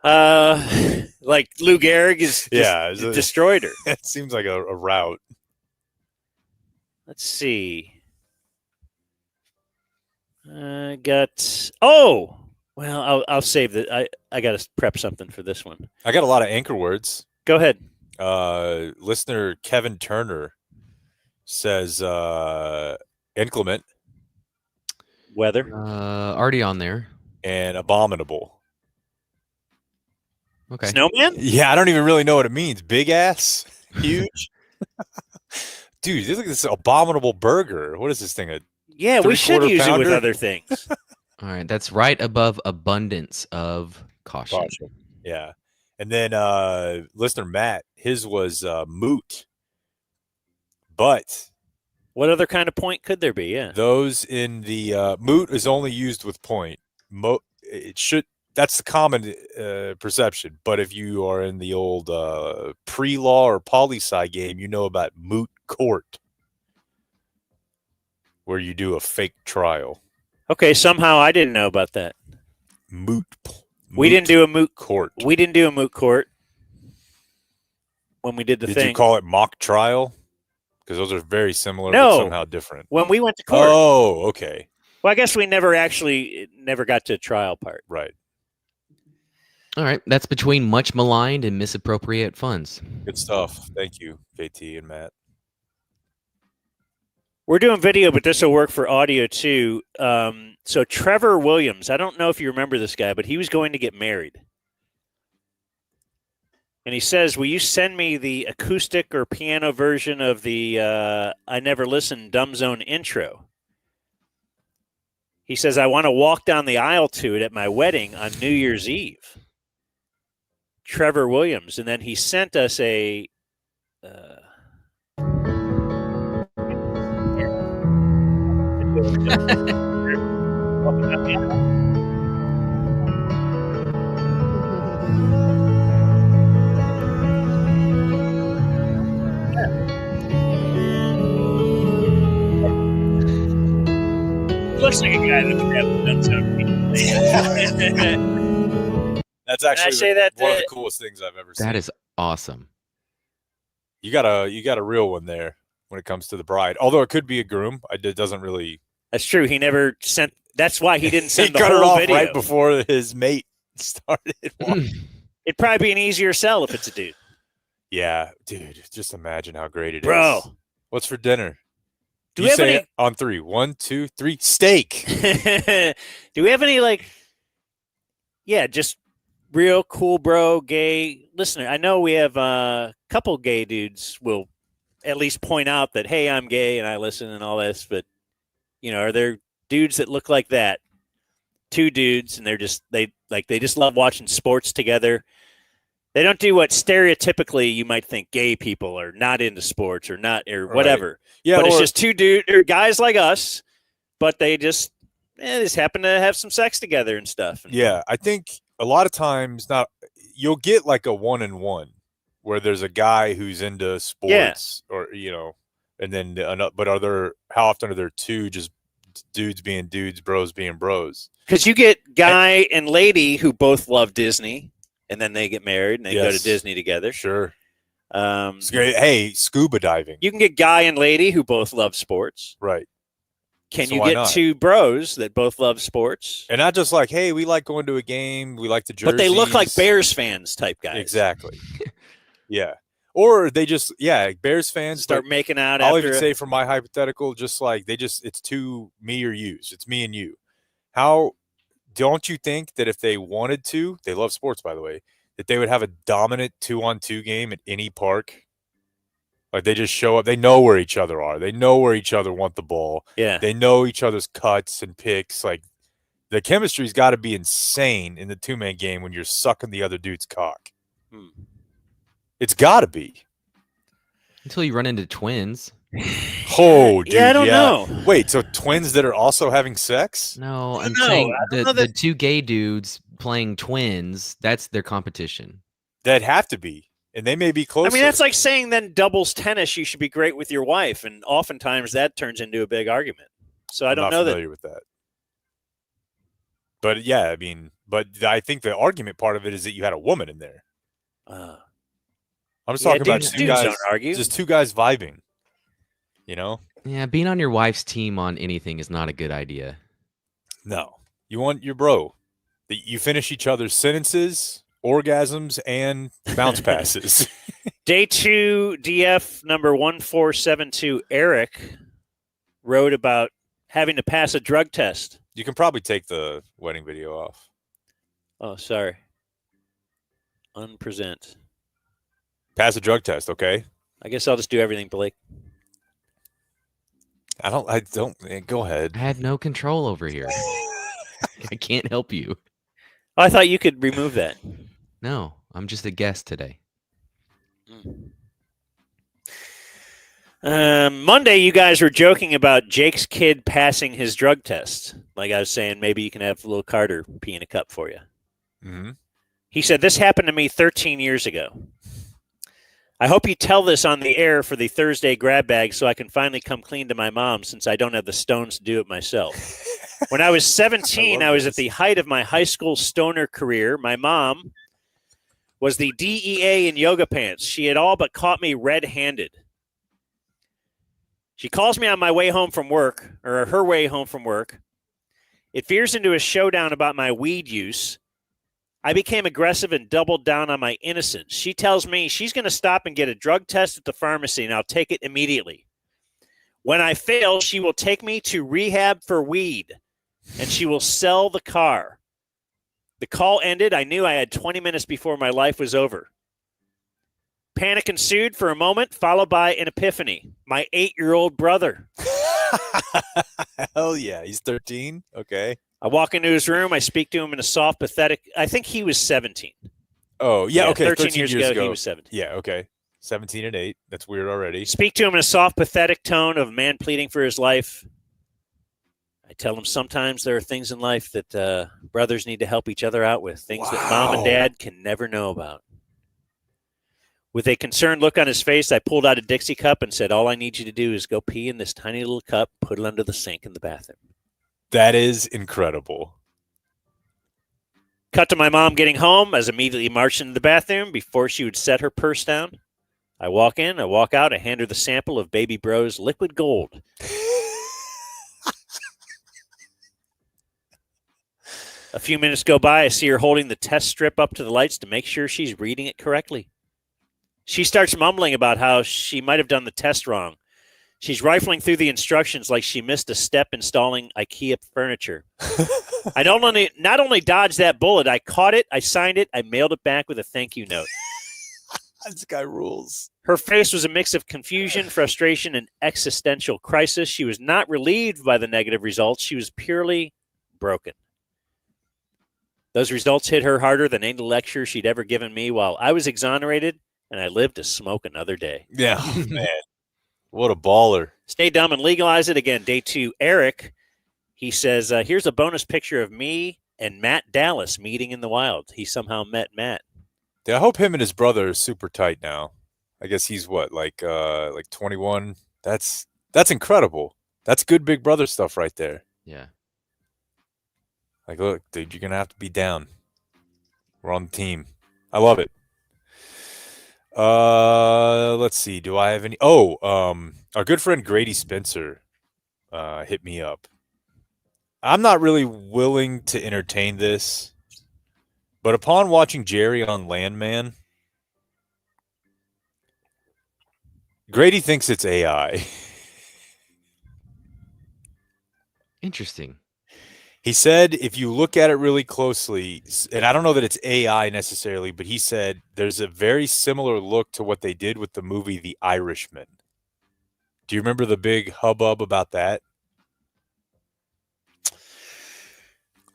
Like Lou Gehrig destroyed her. It seems like a rout. Let's see. I'll save that. I got to prep something for this one. I got a lot of anchor words. Go ahead. Listener Kevin Turner says inclement. Weather. Already on there. And abominable. Okay. Snowman? Yeah, I don't even really know what it means. Big ass? Huge? Dude, look at this abominable burger. What is this thing? Yeah, we should use it with other things. All right, that's right above abundance of caution. Yeah. And then listener Matt, his was moot. But what other kind of point could there be? Yeah. Those in the moot is only used with point. That's the common perception. But if you are in the old pre-law or poli-sci game, you know about moot court, where you do a fake trial. Okay, somehow I didn't know about that. Moot. We didn't do a moot court. We didn't do a moot court. when we did the Did thing. you call it mock trial? Because those are very similar, No. but somehow different. When we went to court. Oh, okay. Well, I guess we never got to trial part. Right. All right. That's between much maligned and misappropriate funds. Good stuff. Thank you, KT and Matt. We're doing video, but this will work for audio too. So Trevor Williams, I don't know if you remember this guy, but he was going to get married. And he says, will you send me the acoustic or piano version of the I Never Listened Dumb Zone intro? He says, I want to walk down the aisle to it at my wedding on New Year's Eve. Trevor Williams. And then he sent us a... Looks like a guy that would have done something. That's actually say that one of the coolest things I've ever seen. That is awesome. You got a real one there when it comes to the bride. Although it could be a groom. It doesn't really. That's true. He never sent. That's why he didn't send He the cut whole it off video. right before his mate started. It'd probably be an easier sell if it's a dude. Yeah, dude. Just imagine how great it is. Bro. What's for dinner? Do you we have say any? it on 3. 1, 2, 3. Steak. Do we have any just real cool bro gay listener? I know we have a couple gay dudes will at least point out that, hey, I'm gay and I listen and all this, but are there dudes that look like that? 2 dudes, and they just love watching sports together. They don't do what stereotypically you might think gay people are not into sports or whatever. Right. Yeah, but it's just 2 dudes or guys like us, but they just happen to have some sex together and stuff. Yeah, I think a lot of times you'll get like a 1-on-1 where there's a guy who's into sports or and then but how often are there 2 just dudes being dudes, bros being bros? Because you get guy and lady who both love Disney, and then they get married and they go to Disney together. Sure. Hey, scuba diving. You can get guy and lady who both love sports. Right. Can you get 2 bros that both love sports? And not just like, hey, we like going to a game, we like the jerseys. But they look like Bears fans type guys. Exactly. Yeah. Or they just, Bears fans start making out. I'll even say from my hypothetical, just like it's 2 me or yous. It's me and you. How don't you think that if they wanted to, they love sports, by the way, that they would have a dominant 2-on-2 game at any park? Like they just show up. They know where each other are. They know where each other want the ball. Yeah. They know each other's cuts and picks. Like the chemistry's got to be insane in the 2-man game when you're sucking the other dude's cock. It's got to be. Until you run into twins. Oh, dude. I don't know. Wait, so twins that are also having sex? No, I'm saying the 2 gay dudes playing twins, that's their competition. That'd have to be. And they may be closer. I mean, that's like saying then doubles tennis, you should be great with your wife. And oftentimes that turns into a big argument. So I don't know that. I'm not familiar with that. But yeah, I mean, but I think the argument part of it is that you had a woman in there. I'm just talking about 2 guys. Don't argue. Just 2 guys vibing. Yeah, being on your wife's team on anything is not a good idea. No. You want your bro. You finish each other's sentences, orgasms, and bounce passes. Day 2, DF number 1472, Eric wrote about having to pass a drug test. You can probably take the wedding video off. Oh, sorry. Unpresent. Pass a drug test, okay? I guess I'll just do everything, Blake. I don't. Go ahead. I had no control over here. I can't help you. Oh, I thought you could remove that. No, I'm just a guest today. Monday, you guys were joking about Jake's kid passing his drug test. Like I was saying, maybe you can have little Carter pee in a cup for you. Mm-hmm. He said, this happened to me 13 years ago. I hope you tell this on the air for the Thursday grab bag so I can finally come clean to my mom since I don't have the stones to do it myself. When I was 17, I was at the height of my high school stoner career. My mom was the DEA in yoga pants. She had all but caught me red-handed. She calls me on my way home from work, or her way home from work. It veers into a showdown about my weed use. I became aggressive and doubled down on my innocence. She tells me she's going to stop and get a drug test at the pharmacy, and I'll take it immediately. When I fail, she will take me to rehab for weed, and she will sell the car. The call ended. I knew I had 20 minutes before my life was over. Panic ensued for a moment, followed by an epiphany. My 8-year-old brother. Hell yeah. He's 13. Okay. I walk into his room. I speak to him in a soft, pathetic. I think he was 17. Oh, yeah. Okay. 13 years ago, he was 17. Yeah. Okay. 17 and 8. That's weird already. Speak to him in a soft, pathetic tone of a man pleading for his life. I tell him sometimes there are things in life that brothers need to help each other out with, things that mom and dad can never know about. With a concerned look on his face, I pulled out a Dixie cup and said, all I need you to do is go pee in this tiny little cup, put it under the sink in the bathroom. That is incredible. Cut to my mom getting home. I was immediately marched into the bathroom before she would set her purse down. I walk in, I walk out, I hand her the sample of Baby Bro's liquid gold. A few minutes go by, I see her holding the test strip up to the lights to make sure she's reading it correctly. She starts mumbling about how she might have done the test wrong. She's rifling through the instructions like she missed a step installing IKEA furniture. I not only dodged that bullet, I caught it, I signed it, I mailed it back with a thank you note. This guy rules. Her face was a mix of confusion, frustration, and existential crisis. She was not relieved by the negative results. She was purely broken. Those results hit her harder than any lecture she'd ever given me while I was exonerated, and I lived to smoke another day. Yeah, man. What a baller. Stay dumb and legalize it. Again, day 2, Eric, he says, here's a bonus picture of me and Matt Dallas meeting in the wild. He somehow met Matt. Yeah, I hope him and his brother are super tight now. I guess he's what, like 21? That's incredible. That's good big brother stuff right there. Yeah. Like, look, dude, you're going to have to be down. We're on the team. I love it. Let's see. Do I have any? Our good friend Grady Spencer hit me up. I'm not really willing to entertain this, but upon watching Jerry on Landman, Grady thinks it's AI. Interesting. He said if you look at it really closely, and I don't know that it's AI necessarily, but he said there's a very similar look to what they did with the movie The Irishman. Do you remember the big hubbub about that?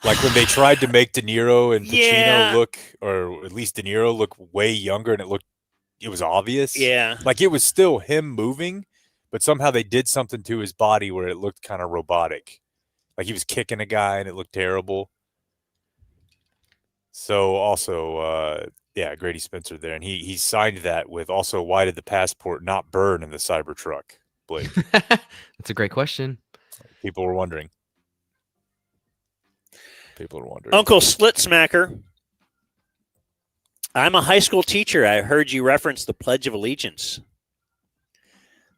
Like when they tried to make De Niro and Pacino look, or at least De Niro look way younger, and it was obvious. Yeah. Like it was still him moving, but somehow they did something to his body where it looked kind of robotic. Like he was kicking a guy and it looked terrible. So also, Grady Spencer there. And he signed that with also, why did the passport not burn in the Cybertruck, Blake? That's a great question. People were wondering. Uncle Slitsmacker, I'm a high school teacher. I heard you reference the Pledge of Allegiance.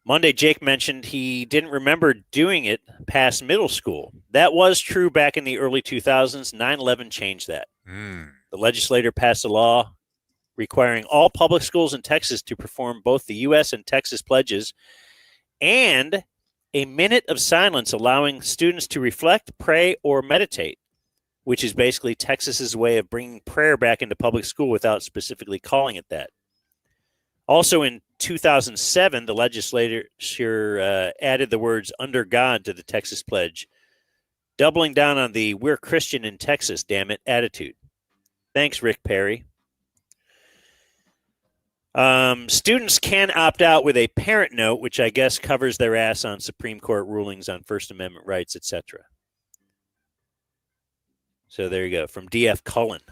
Monday, Jake mentioned he didn't remember doing it past middle school. That was true back in the early 2000s. 9/11 changed that. The legislature passed a law requiring all public schools in Texas to perform both the U.S. and Texas pledges, and a minute of silence allowing students to reflect, pray, or meditate, which is basically Texas's way of bringing prayer back into public school without specifically calling it that. Also in 2007, the legislature added the words "under God" to the Texas pledge, doubling down on the "we're Christian in Texas, damn it" attitude. Thanks, Rick Perry. Students can opt out with a parent note, which I guess covers their ass on Supreme Court rulings on First Amendment rights, etc. So there you go, from D.F. Cullen.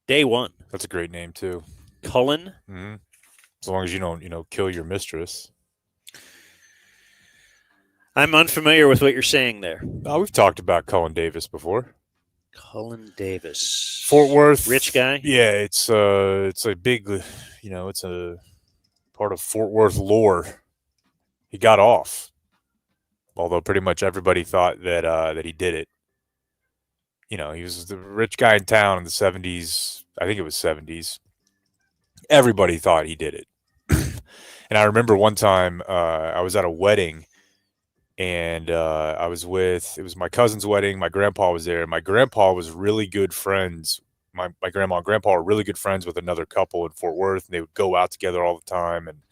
Day 1. That's a great name, too. Cullen. Mm-hmm. As long as you don't, kill your mistress. I'm unfamiliar with what you're saying there. Oh, we've talked about Cullen Davis before. Cullen Davis. Fort Worth. Rich guy? Yeah, it's a big, it's a part of Fort Worth lore. He got off. Although pretty much everybody thought that he did it. He was the rich guy in town in the 70s. I think it was 70s. Everybody thought he did it. And I remember one time I was at a wedding, and it was my cousin's wedding. My grandpa was there. My grandpa was really good friends. My grandma and grandpa were really good friends with another couple in Fort Worth, and they would go out together all the time, and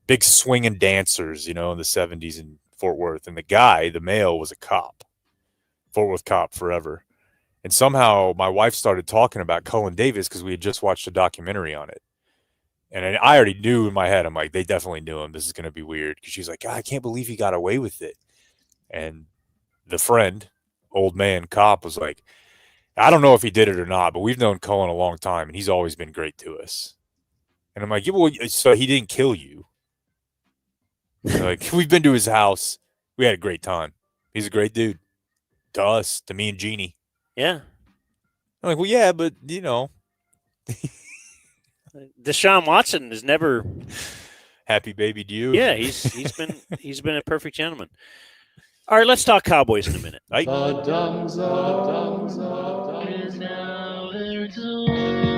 big swinging dancers, in the 70s in Fort Worth. And the guy, the male, was a cop, Fort Worth cop forever. And somehow my wife started talking about Cullen Davis because we had just watched a documentary on it. And I already knew in my head, I'm like, they definitely knew him. This is going to be weird. Because she's like, God, I can't believe he got away with it. And the friend, old man cop, was like, I don't know if he did it or not, but we've known Cullen a long time, and he's always been great to us. And I'm like, yeah, well, so he didn't kill you. Like, we've been to his house. We had a great time. He's a great dude. To us, to me and Jeannie. Yeah. I'm like, well, yeah, but, Deshaun Watson is never happy baby to you. Yeah, he's been a perfect gentleman. All right, let's talk Cowboys in a minute. The Dumb Zone is now their zone.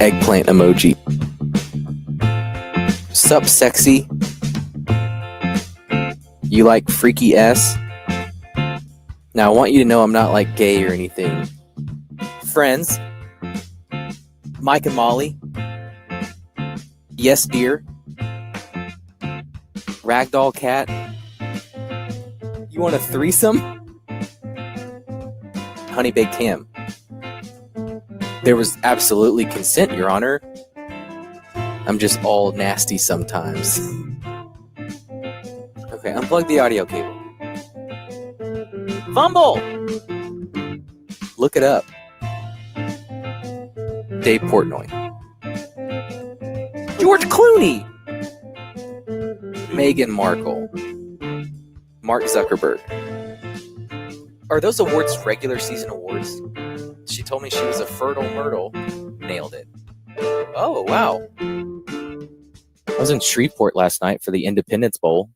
Eggplant emoji. Sup, sexy? You like freaky S? Now, I want you to know I'm not like gay or anything. Friends. Mike and Molly. Yes, dear. Ragdoll cat. You want a threesome? Honey baked ham. There was absolutely consent, Your Honor. I'm just all nasty sometimes. Okay, unplug the audio cable. Fumble! Look it up. Dave Portnoy. George Clooney! Meghan Markle. Mark Zuckerberg. Are those awards regular season awards? She told me she was a fertile myrtle. Nailed it. Oh, wow. I was in Shreveport last night for the Independence Bowl.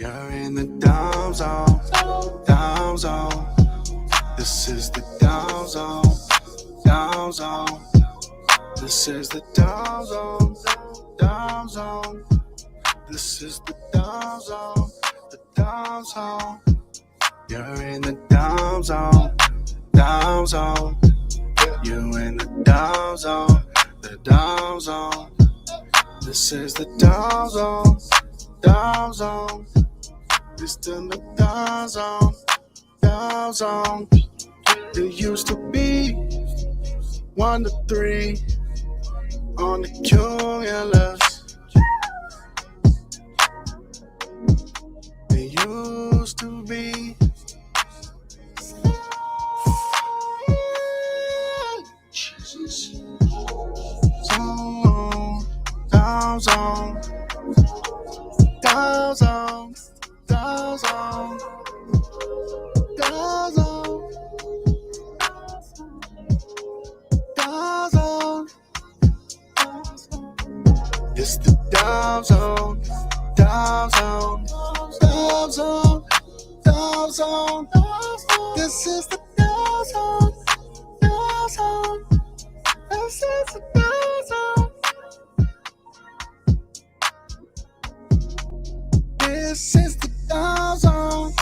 You're in the dumb zone, dumb zone. This is the dumb zone, dumb zone. This is the dumb zone, dumb zone. This is the dumb zone, the dumb zone. You're in the dumb zone, dumb zone. You're in the dumb zone, the dumb zone. This is the dumb zone, dumb zone. It's in the dumb zone, dumb zone. It used to be 1 to 3 on the cumulus. It used to be. Jesus. Zone, down zone, down zone, down zone, down zone, down zone. It's the down zone, down zone, down zone, down zone. This is the down zone, down zone. This is the down zone. This is the down zone.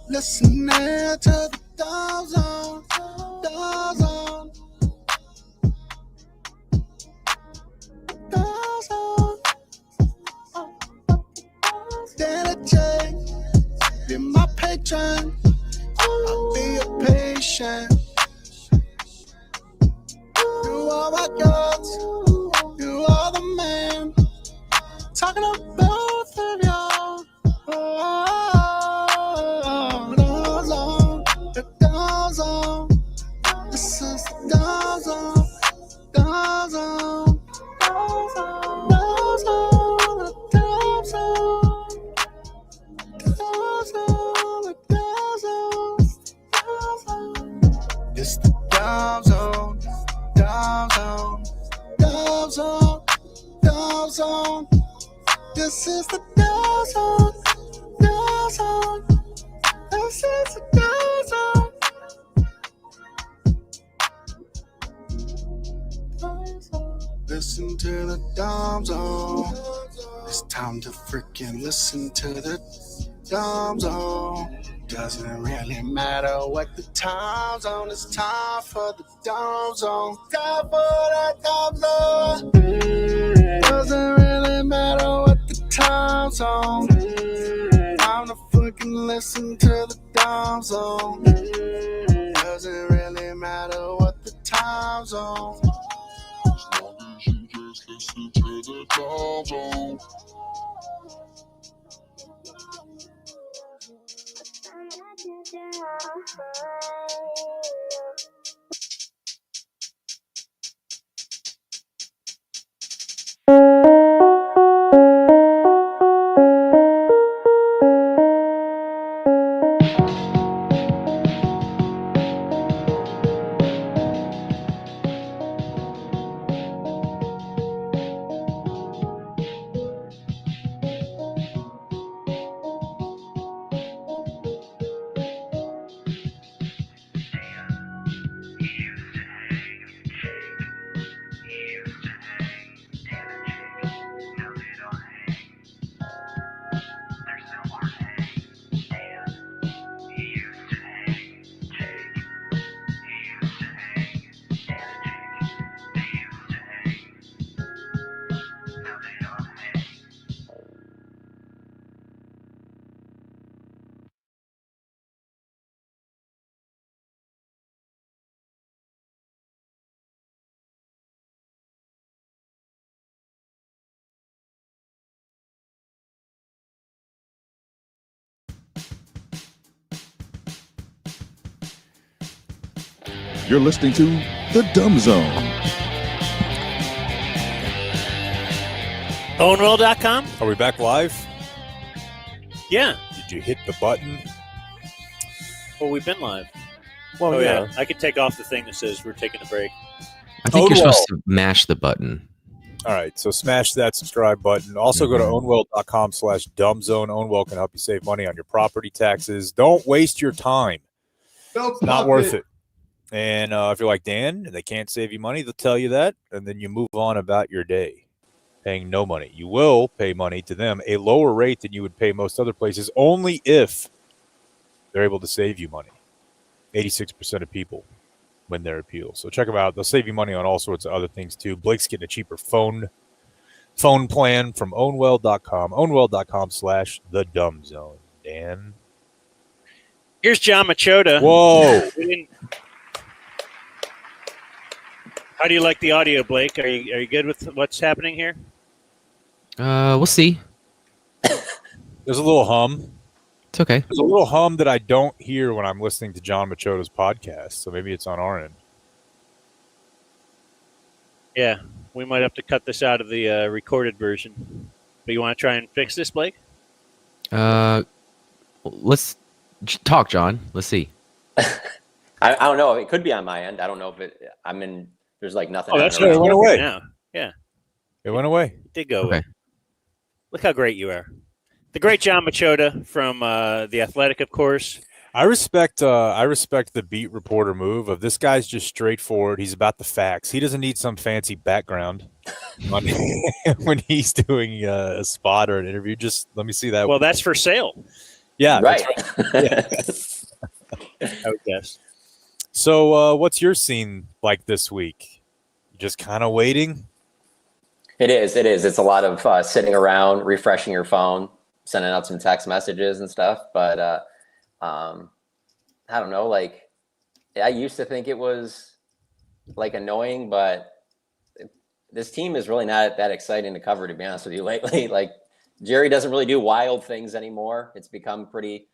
Listen to the down zone, down zone. Dedicate, be my patron. I'll be a patient. You are my gods. You are the man. Talking about both of y'all. The down zone. This is the down zone. Down zone. Down zone. Down zone. The down zone. Down zone. The down zone. Down zone. It's the down zone. Down zone. Down zone. Down zone. This is the down zone. Down zone. This is the down zone. Listen to the dumb zone. It's time to freaking listen to the dumb zone. Doesn't really matter what the time zone. It's time for the dumb zone. Time for that dumb zone. Doesn't really matter what the time zone. Time to freaking listen to the dumb zone. Doesn't really matter what the time zone. As long as you just listen to the dumb zone. You're listening to The Dumb Zone. Owenwell.com? Are we back live? Yeah. Did you hit the button? Well, we've been live. Well, yeah. I could take off the thing that says we're taking a break. I think you're supposed to mash the button. All right, so smash that subscribe button. Also go to ownwell.com/dumbzone. Ownwell can help you save money on your property taxes. Don't waste your time. It's not worth it. And if you're like Dan and they can't save you money, they'll tell you that, and then you move on about your day paying no money. You will pay money to them, a lower rate than you would pay most other places, only if they're able to save you money. 86% of people win their appeal. So check them out. They'll save you money on all sorts of other things too. Blake's getting a cheaper phone plan from ownwell.com. Ownwell.com/thedumbzone. Dan. Here's John Machota. Whoa. How do you like the audio, Blake? Are you good with what's happening here? We'll see. There's a little hum. It's okay. There's a little hum that I don't hear when I'm listening to John Machota's podcast, so maybe it's on our end. Yeah, we might have to cut this out of the recorded version. But you want to try and fix this, Blake? Let's talk, John. Let's see. I don't know. It could be on my end. I don't know if I'm in. There's like nothing. Oh, that's right. It went away. Now. Yeah. It went away. It did go away. Look how great you are. The great John Machota from The Athletic, of course. I respect the beat reporter move of this guy's just straightforward. He's about the facts. He doesn't need some fancy background when he's doing a spot or an interview. Just let me see that. Well, that's for sale. Yeah. Right. Yeah. I would guess. So what's your scene like this week? Just kind of waiting? It is. It's a lot of sitting around, refreshing your phone, sending out some text messages and stuff. But I don't know. Like, I used to think it was like annoying, but this team is really not that exciting to cover, to be honest with you, lately. Like, Jerry doesn't really do wild things anymore. It's become pretty,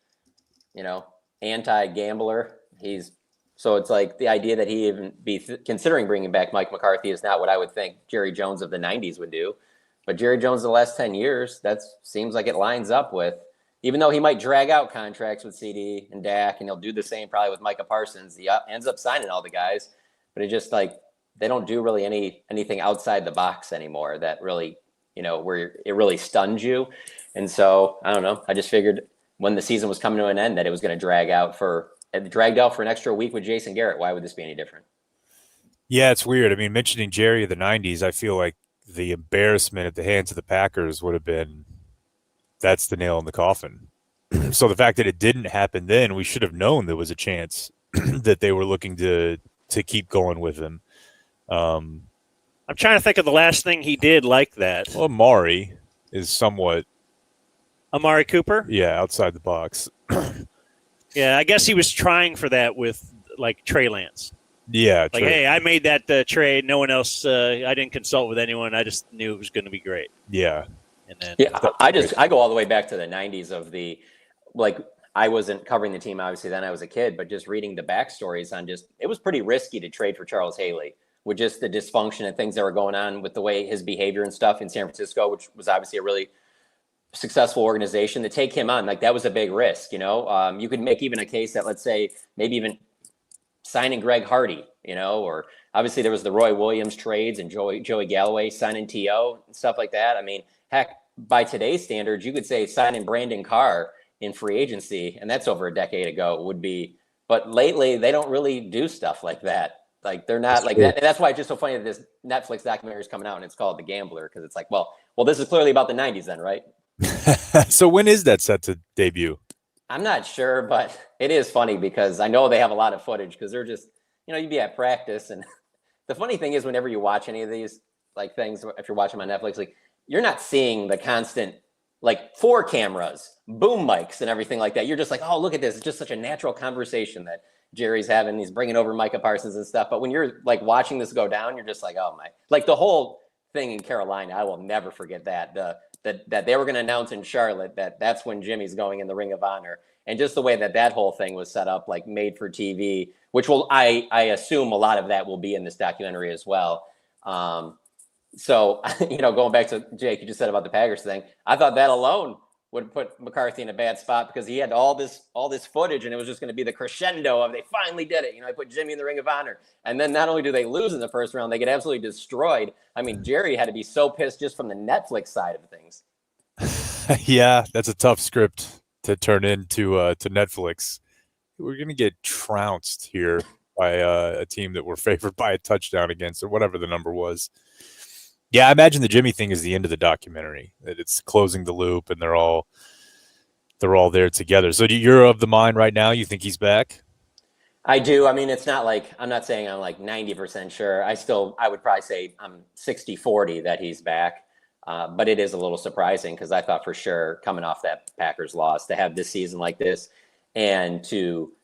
anti-gambler. So it's like the idea that he even be considering bringing back Mike McCarthy is not what I would think Jerry Jones of the 90s would do. But Jerry Jones the last 10 years, that seems like it lines up with, even though he might drag out contracts with CD and Dak, and he'll do the same probably with Micah Parsons. He ends up signing all the guys, but it just like they don't do really anything outside the box anymore that really, where it really stuns you. And so I don't know. I just figured when the season was coming to an end that it was going to dragged out for an extra week with Jason Garrett. Why would this be any different? Yeah, it's weird. I mean, mentioning Jerry of the 90s, I feel like the embarrassment at the hands of the Packers would have been, that's the nail in the coffin. So the fact that it didn't happen then, we should have known there was a chance that they were looking to keep going with him. I'm trying to think of the last thing he did like that. Well, Amari is somewhat. Amari Cooper? Yeah, outside the box. Yeah, I guess he was trying for that with, like, Trey Lance. Yeah. Like, hey, I made that trade. No one else, I didn't consult with anyone. I just knew it was going to be great. Yeah. And then, I go all the way back to the 90s of I wasn't covering the team, obviously, then I was a kid, but just reading the backstories on it was pretty risky to trade for Charles Haley with just the dysfunction and things that were going on with the way his behavior and stuff in San Francisco, which was obviously a really successful organization. To take him on, like, that was a big risk. You could make even a case that, let's say, maybe even signing Greg Hardy, or obviously there was the Roy Williams trades and Joey Galloway signing T.O. and stuff like that. I mean, heck, by today's standards, you could say signing Brandon Carr in free agency, and that's over a decade ago, would be. But lately, they don't really do stuff like that. Like, they're not like that. And that's why it's just so funny that this Netflix documentary is coming out and it's called The Gambler, because it's like, well, this is clearly about the 90s then, right? So when is that set to debut? I'm not sure, but it is funny because I know they have a lot of footage because they're just, you'd be at practice. And the funny thing is, whenever you watch any of these like things, if you're watching them on Netflix, like, you're not seeing the constant, like, 4 cameras, boom mics and everything like that. You're just like, oh, look at this. It's just such a natural conversation that Jerry's having. He's bringing over Micah Parsons and stuff. But when you're like watching this go down, you're just like, oh my, like the whole thing in Carolina, I will never forget that. That they were going to announce in Charlotte that's when Jimmy's going in the Ring of Honor, and just the way that whole thing was set up, like made for TV, which I assume a lot of that will be in this documentary as well. So, going back to Jake, you just said about the Packers thing, I thought that alone would put McCarthy in a bad spot because he had all this footage, and it was just going to be the crescendo of they finally did it. They put Jimmy in the Ring of Honor, and then not only do they lose in the first round, they get absolutely destroyed. I mean, Jerry had to be so pissed just from the Netflix side of things. Yeah, that's a tough script to turn into to Netflix. We're going to get trounced here by a team that we're favored by a touchdown against, or whatever the number was. Yeah, I imagine the Jimmy thing is the end of the documentary, that it's closing the loop and they're all there together. So you're of the mind right now, you think he's back? I do. I mean, it's not like, I'm not saying I'm like 90% sure. I would probably say I'm 60-40 that he's back. But it is a little surprising because I thought for sure coming off that Packers loss to have this season like this, and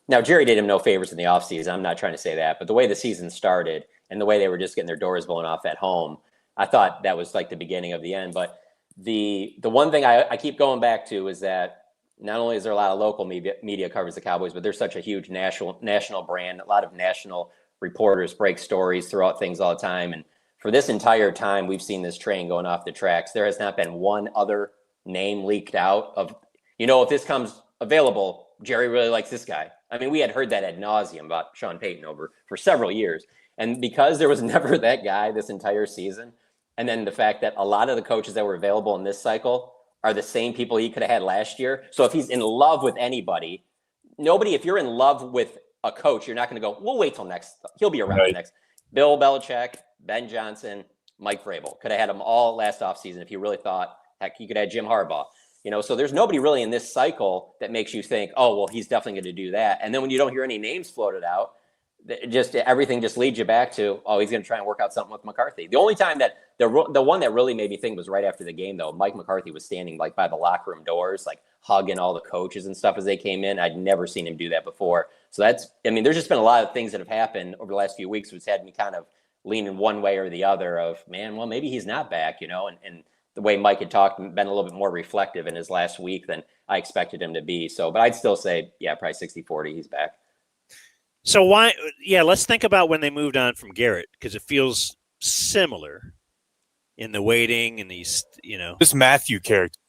now Jerry did him no favors in the offseason. I'm not trying to say that, but the way the season started and the way they were just getting their doors blown off at home, I thought that was like the beginning of the end. But the one thing I keep going back to is that not only is there a lot of local media covers the Cowboys, but there's such a huge national brand. A lot of national reporters break stories throughout things all the time. And for this entire time, we've seen this train going off the tracks. There has not been one other name leaked out of, if this comes available, Jerry really likes this guy. I mean, we had heard that ad nauseum about Sean Payton for several years. And because there was never that guy this entire season, and then the fact that a lot of the coaches that were available in this cycle are the same people he could have had last year. So if he's in love with anybody, if you're in love with a coach, you're not going to go, we'll wait till next. He'll be around next. Bill Belichick, Ben Johnson, Mike Vrabel. Could have had them all last offseason if you really thought, heck, you could have Jim Harbaugh. So there's nobody really in this cycle that makes you think, oh, well, he's definitely going to do that. And then when you don't hear any names floated out, everything just leads you back to, oh, he's going to try and work out something with McCarthy. The only time that the one that really made me think was right after the game, though. Mike McCarthy was standing like by the locker room doors, like hugging all the coaches and stuff as they came in. I'd never seen him do that before. So there's just been a lot of things that have happened over the last few weeks, which had me kind of leaning one way or the other of, man, well, maybe he's not back, and the way Mike had talked and been a little bit more reflective in his last week than I expected him to be. So, but I'd still say, yeah, probably 60-40, he's back. So let's think about when they moved on from Garrett, because it feels similar in the waiting and these, This Matthew character.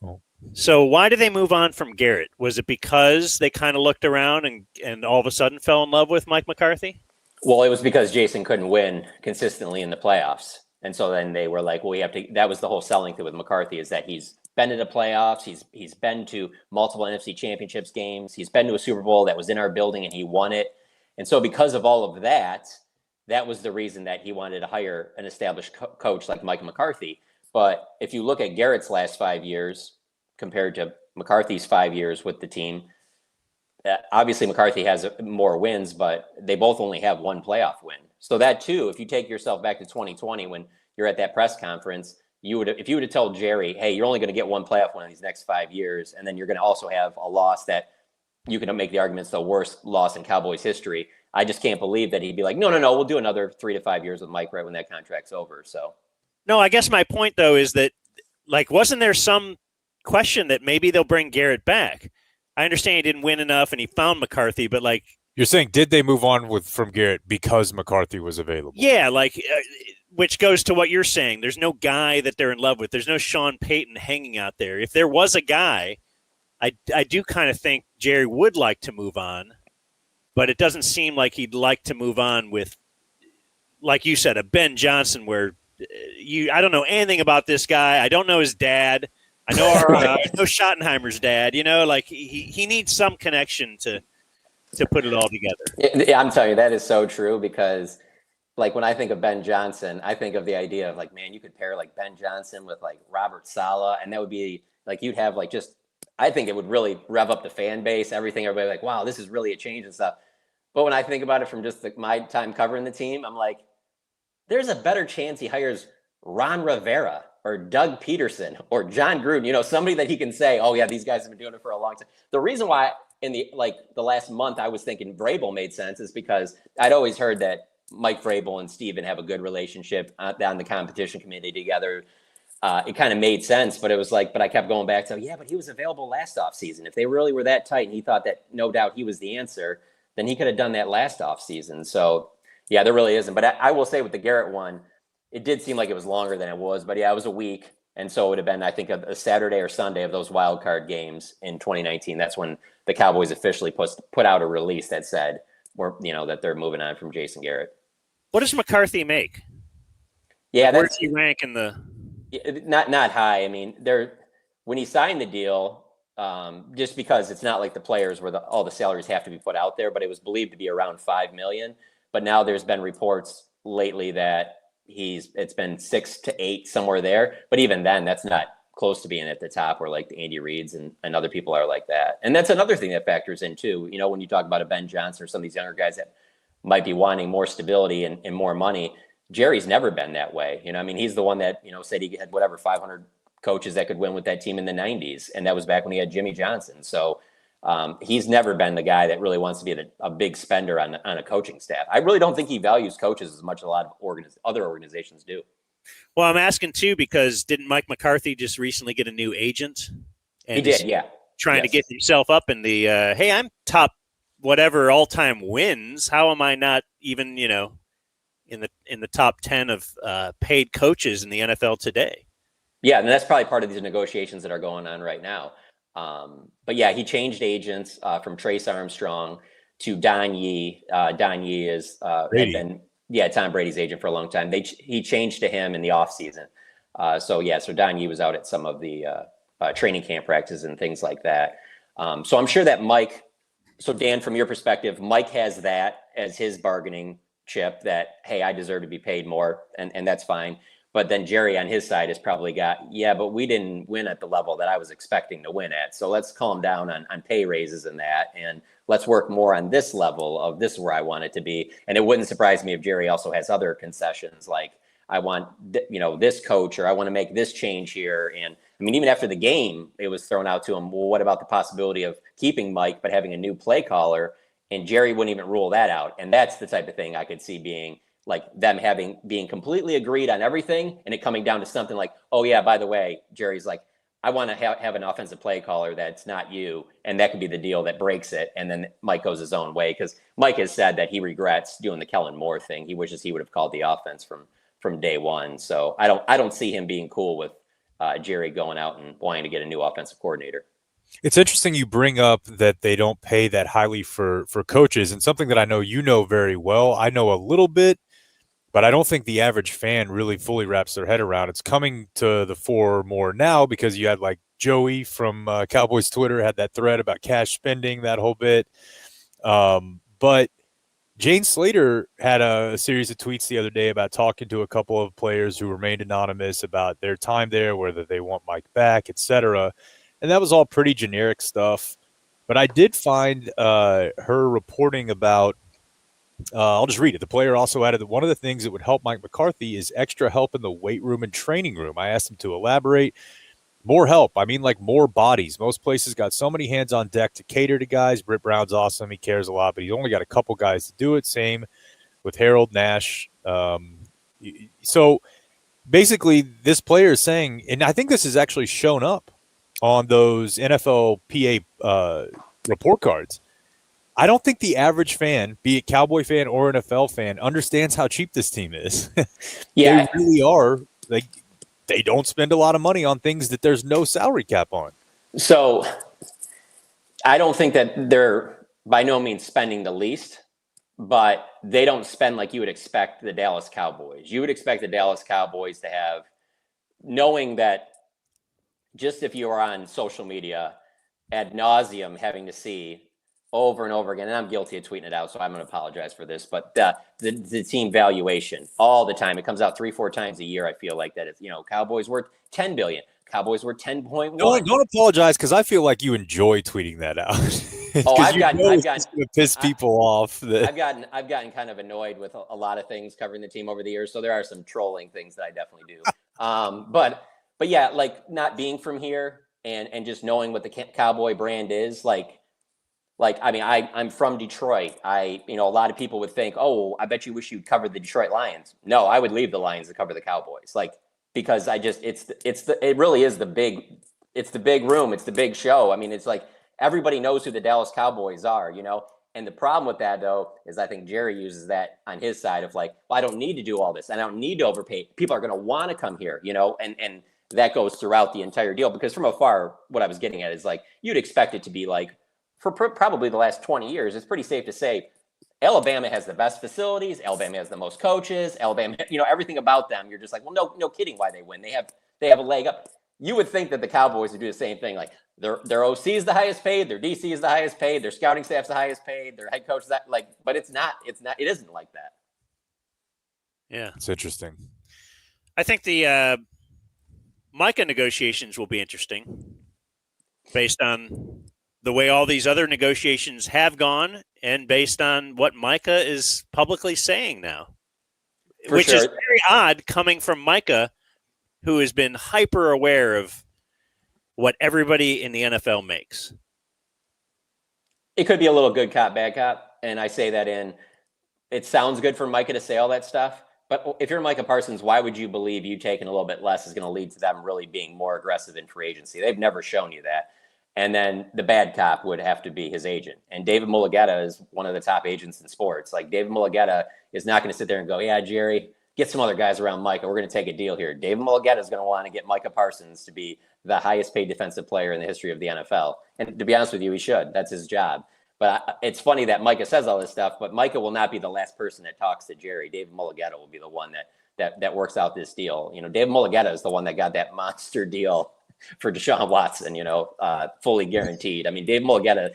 So why did they move on from Garrett? Was it because they kind of looked around and all of a sudden fell in love with Mike McCarthy? Well, it was because Jason couldn't win consistently in the playoffs. And so then they were like, well, that was the whole selling thing with McCarthy, is that he's been to the playoffs. He's been to multiple NFC championships games. He's been to a Super Bowl that was in our building and he won it. And so because of all of that, that was the reason that he wanted to hire an established coach like Mike McCarthy. But if you look at Garrett's last 5 years compared to McCarthy's 5 years with the team, obviously McCarthy has more wins, but they both only have one playoff win. So that too, if you take yourself back to 2020, when you're at that press conference, if you would have told Jerry, hey, you're only going to get one playoff win in these next 5 years, and then you're going to also have a loss that you can make the argument it's the worst loss in Cowboys history. I just can't believe that he'd be like, no, we'll do another 3 to 5 years with Mike right when that contract's over. So, no, I guess my point though is that, wasn't there some question that maybe they'll bring Garrett back? I understand he didn't win enough and he found McCarthy, but you're saying, did they move on from Garrett because McCarthy was available? Yeah, which goes to what you're saying. There's no guy that they're in love with. There's no Sean Payton hanging out there. If there was a guy, I do kind of think Jerry would like to move on, but it doesn't seem like he'd like to move on with, like you said, a Ben Johnson where I don't know anything about this guy. I don't know his dad. I know I know Schottenheimer's dad. He needs some connection to put it all together. Yeah, I'm telling you, that is so true, because when I think of Ben Johnson, I think of the idea of man, you could pair Ben Johnson with Robert Saleh, and that would be you'd have I think it would really rev up the fan base, everything. Everybody wow, this is really a change and stuff. But when I think about it from just my time covering the team, I'm like, there's a better chance he hires Ron Rivera or Doug Peterson or John Gruden, somebody that he can say, oh yeah, these guys have been doing it for a long time. The reason why in the last month I was thinking Vrabel made sense is because I'd always heard that Mike Vrabel and Steven have a good relationship on the competition committee together. It kind of made sense, but it was but I kept going back to, yeah, but he was available last offseason. If they really were that tight and he thought that no doubt he was the answer, then he could have done that last offseason. So yeah, there really isn't. But I will say with the Garrett one, it did seem like it was longer than it was, but yeah, it was a week. And so it would have been, I think, a Saturday or Sunday of those wild card games in 2019. That's when the Cowboys officially put out a release that said, that they're moving on from Jason Garrett. What does McCarthy make? Yeah, where does he rank in the? Not high. I mean, when he signed the deal, just because it's not like the players where all the salaries have to be put out there, but it was believed to be around $5 million. But now there's been reports lately that it's been 6 to 8 somewhere there. But even then, that's not close to being at the top where like the Andy Reids and other people are like that. And that's another thing that factors in too. When you talk about a Ben Johnson or some of these younger guys that might be wanting more stability and more money, Jerry's never been that way. He's the one that, said he had 500 coaches that could win with that team in the 90s. And that was back when he had Jimmy Johnson. So he's never been the guy that really wants to be a big spender on a coaching staff. I really don't think he values coaches as much as a lot of other organizations do. Well, I'm asking too, because didn't Mike McCarthy just recently get a new agent? And he did, yeah. Trying to get himself up in the, hey, I'm top whatever all-time wins. How am I not even, in the top 10 of paid coaches in the NFL today? Yeah, and that's probably part of these negotiations that are going on right now. But yeah, he changed agents from Trace Armstrong to Don Yee. Don Yee had been Tom Brady's agent for a long time. He changed to him in the offseason. So Don Yee was out at some of the training camp practices and things like that. So I'm sure that Mike. So Dan, from your perspective, Mike has that as his bargaining chip. That hey, I deserve to be paid more, and that's fine. But then Jerry on his side has probably got, but we didn't win at the level that I was expecting to win at. So let's calm down on pay raises and that. And let's work more on this level of this is where I want it to be. And it wouldn't surprise me if Jerry also has other concessions like I want, this coach, or I want to make this change here. And even after the game, it was thrown out to him. Well, what about the possibility of keeping Mike, but having a new play caller? And Jerry wouldn't even rule that out. And that's the type of thing I could see being like them being completely agreed on everything and it coming down to something like, oh yeah, by the way, Jerry's like, I want to have an offensive play caller that's not you. And that could be the deal that breaks it. And then Mike goes his own way. Cause Mike has said that he regrets doing the Kellen Moore thing. He wishes he would have called the offense from day one. So I don't see him being cool with Jerry going out and wanting to get a new offensive coordinator. It's interesting you bring up that they don't pay that highly for coaches, and something that I know you know very well. I know a little bit, but I don't think the average fan really fully wraps their head around. It's coming to the fore more now because you had like Joey from Cowboys Twitter had that thread about cash spending, that whole bit. But Jane Slater had a series of tweets the other day about talking to a couple of players who remained anonymous about their time there, whether they want Mike back, etc. And that was all pretty generic stuff. But I did find her reporting about, I'll just read it. The player also added that one of the things that would help Mike McCarthy is extra help in the weight room and training room. I asked him to elaborate. More help. Like more bodies. Most places got so many hands on deck to cater to guys. Britt Brown's awesome. He cares a lot, but he's only got a couple guys to do it. Same with Harold Nash. So basically this player is saying, and I think this has actually shown up on those NFLPA report cards. I don't think the average fan, be it Cowboy fan or NFL fan, understands how cheap this team is. Yeah. They really are. They don't spend a lot of money on things that there's no salary cap on. So I don't think that they're by no means spending the least, but they don't spend like you would expect the Dallas Cowboys. You would expect the Dallas Cowboys to have, knowing that just if you are on social media ad nauseum having to see over and over again, and I'm guilty of tweeting it out, so I'm going to apologize for this, but the team valuation all the time, it comes out 3-4 times a year. I feel like that it's, Cowboys worth $10 billion, Cowboys worth 10.1. Don't apologize, because I feel like you enjoy tweeting that out. I've gotten to piss people off. I've gotten kind of annoyed with a lot of things covering the team over the years, so there are some trolling things that I definitely do. But yeah, like not being from here and just knowing what the Cowboy brand is, I'm from Detroit. A lot of people would think, oh, I bet you wish you'd cover the Detroit Lions. No, I would leave the Lions to cover the Cowboys. Because it really is the big room. It's the big show. It's like everybody knows who the Dallas Cowboys are, And the problem with that though, is I think Jerry uses that on his side of I don't need to do all this. I don't need to overpay. People are going to want to come here, and that goes throughout the entire deal. Because from afar, what I was getting at is like, you'd expect it to be like, for probably the last 20 years, it's pretty safe to say Alabama has the best facilities. Alabama has the most coaches. Alabama, everything about them. You're just like, well, no kidding why they win. They have a leg up. You would think that the Cowboys would do the same thing. Like their OC is the highest paid, their DC is the highest paid, their scouting staff's the highest paid, their head coach is that but it's not. It isn't like that. Yeah, it's interesting. I think the Micah negotiations will be interesting, based on the way all these other negotiations have gone, and based on what Micah is publicly saying now, which is very odd coming from Micah, who has been hyper aware of what everybody in the NFL makes. It could be a little good cop, bad cop. And I say that it sounds good for Micah to say all that stuff. But if you're Micah Parsons, why would you believe you taking a little bit less is going to lead to them really being more aggressive in free agency? They've never shown you that. And then the bad cop would have to be his agent. And David Mulugeta is one of the top agents in sports. Like David Mulugeta is not going to sit there and go, yeah, Jerry, get some other guys around Micah. We're going to take a deal here. David Mulugeta is going to want to get Micah Parsons to be the highest paid defensive player in the history of the NFL. And to be honest with you, he should. That's his job. But it's funny that Micah says all this stuff, but Micah will not be the last person that talks to Jerry. David Mulugeta will be the one that works out this deal. David Mulugeta is the one that got that monster deal for Deshaun Watson, fully guaranteed. I mean, David Mulugeta,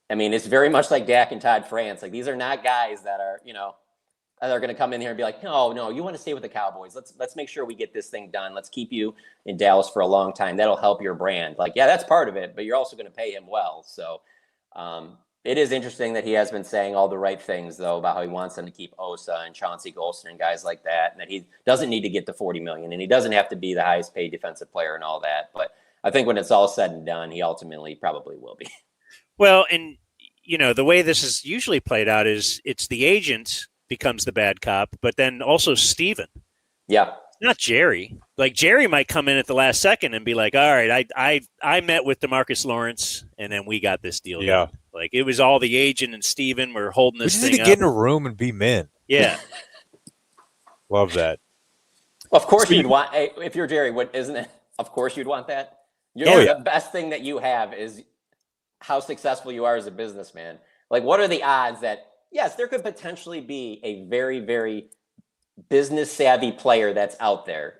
it's very much like Dak and Todd France. Like, these are not guys that are, that are going to come in here and be like, no, you want to stay with the Cowboys. Let's make sure we get this thing done. Let's keep you in Dallas for a long time. That'll help your brand. Like, yeah, that's part of it, but you're also going to pay him well. So, it is interesting that he has been saying all the right things, though, about how he wants them to keep Osa and Chauncey Golston and guys like that, and that he doesn't need to get the $40 million, and he doesn't have to be the highest paid defensive player and all that. But I think when it's all said and done, he ultimately probably will be. Well, and, the way this is usually played out is it's the agent becomes the bad cop, but then also Steven. Yeah. Not Jerry. Like, Jerry might come in at the last second and be like, all right, I met with DeMarcus Lawrence, and then we got this deal done. Like, it was all the agent and Steven were holding this thing up. We just need to get in a room and be men. Yeah. Love that. Of course you'd want, if you're Jerry, isn't it? Of course you'd want that. The best thing that you have is how successful you are as a businessman. Like, what are the odds that, yes, there could potentially be a very, very business savvy player that's out there,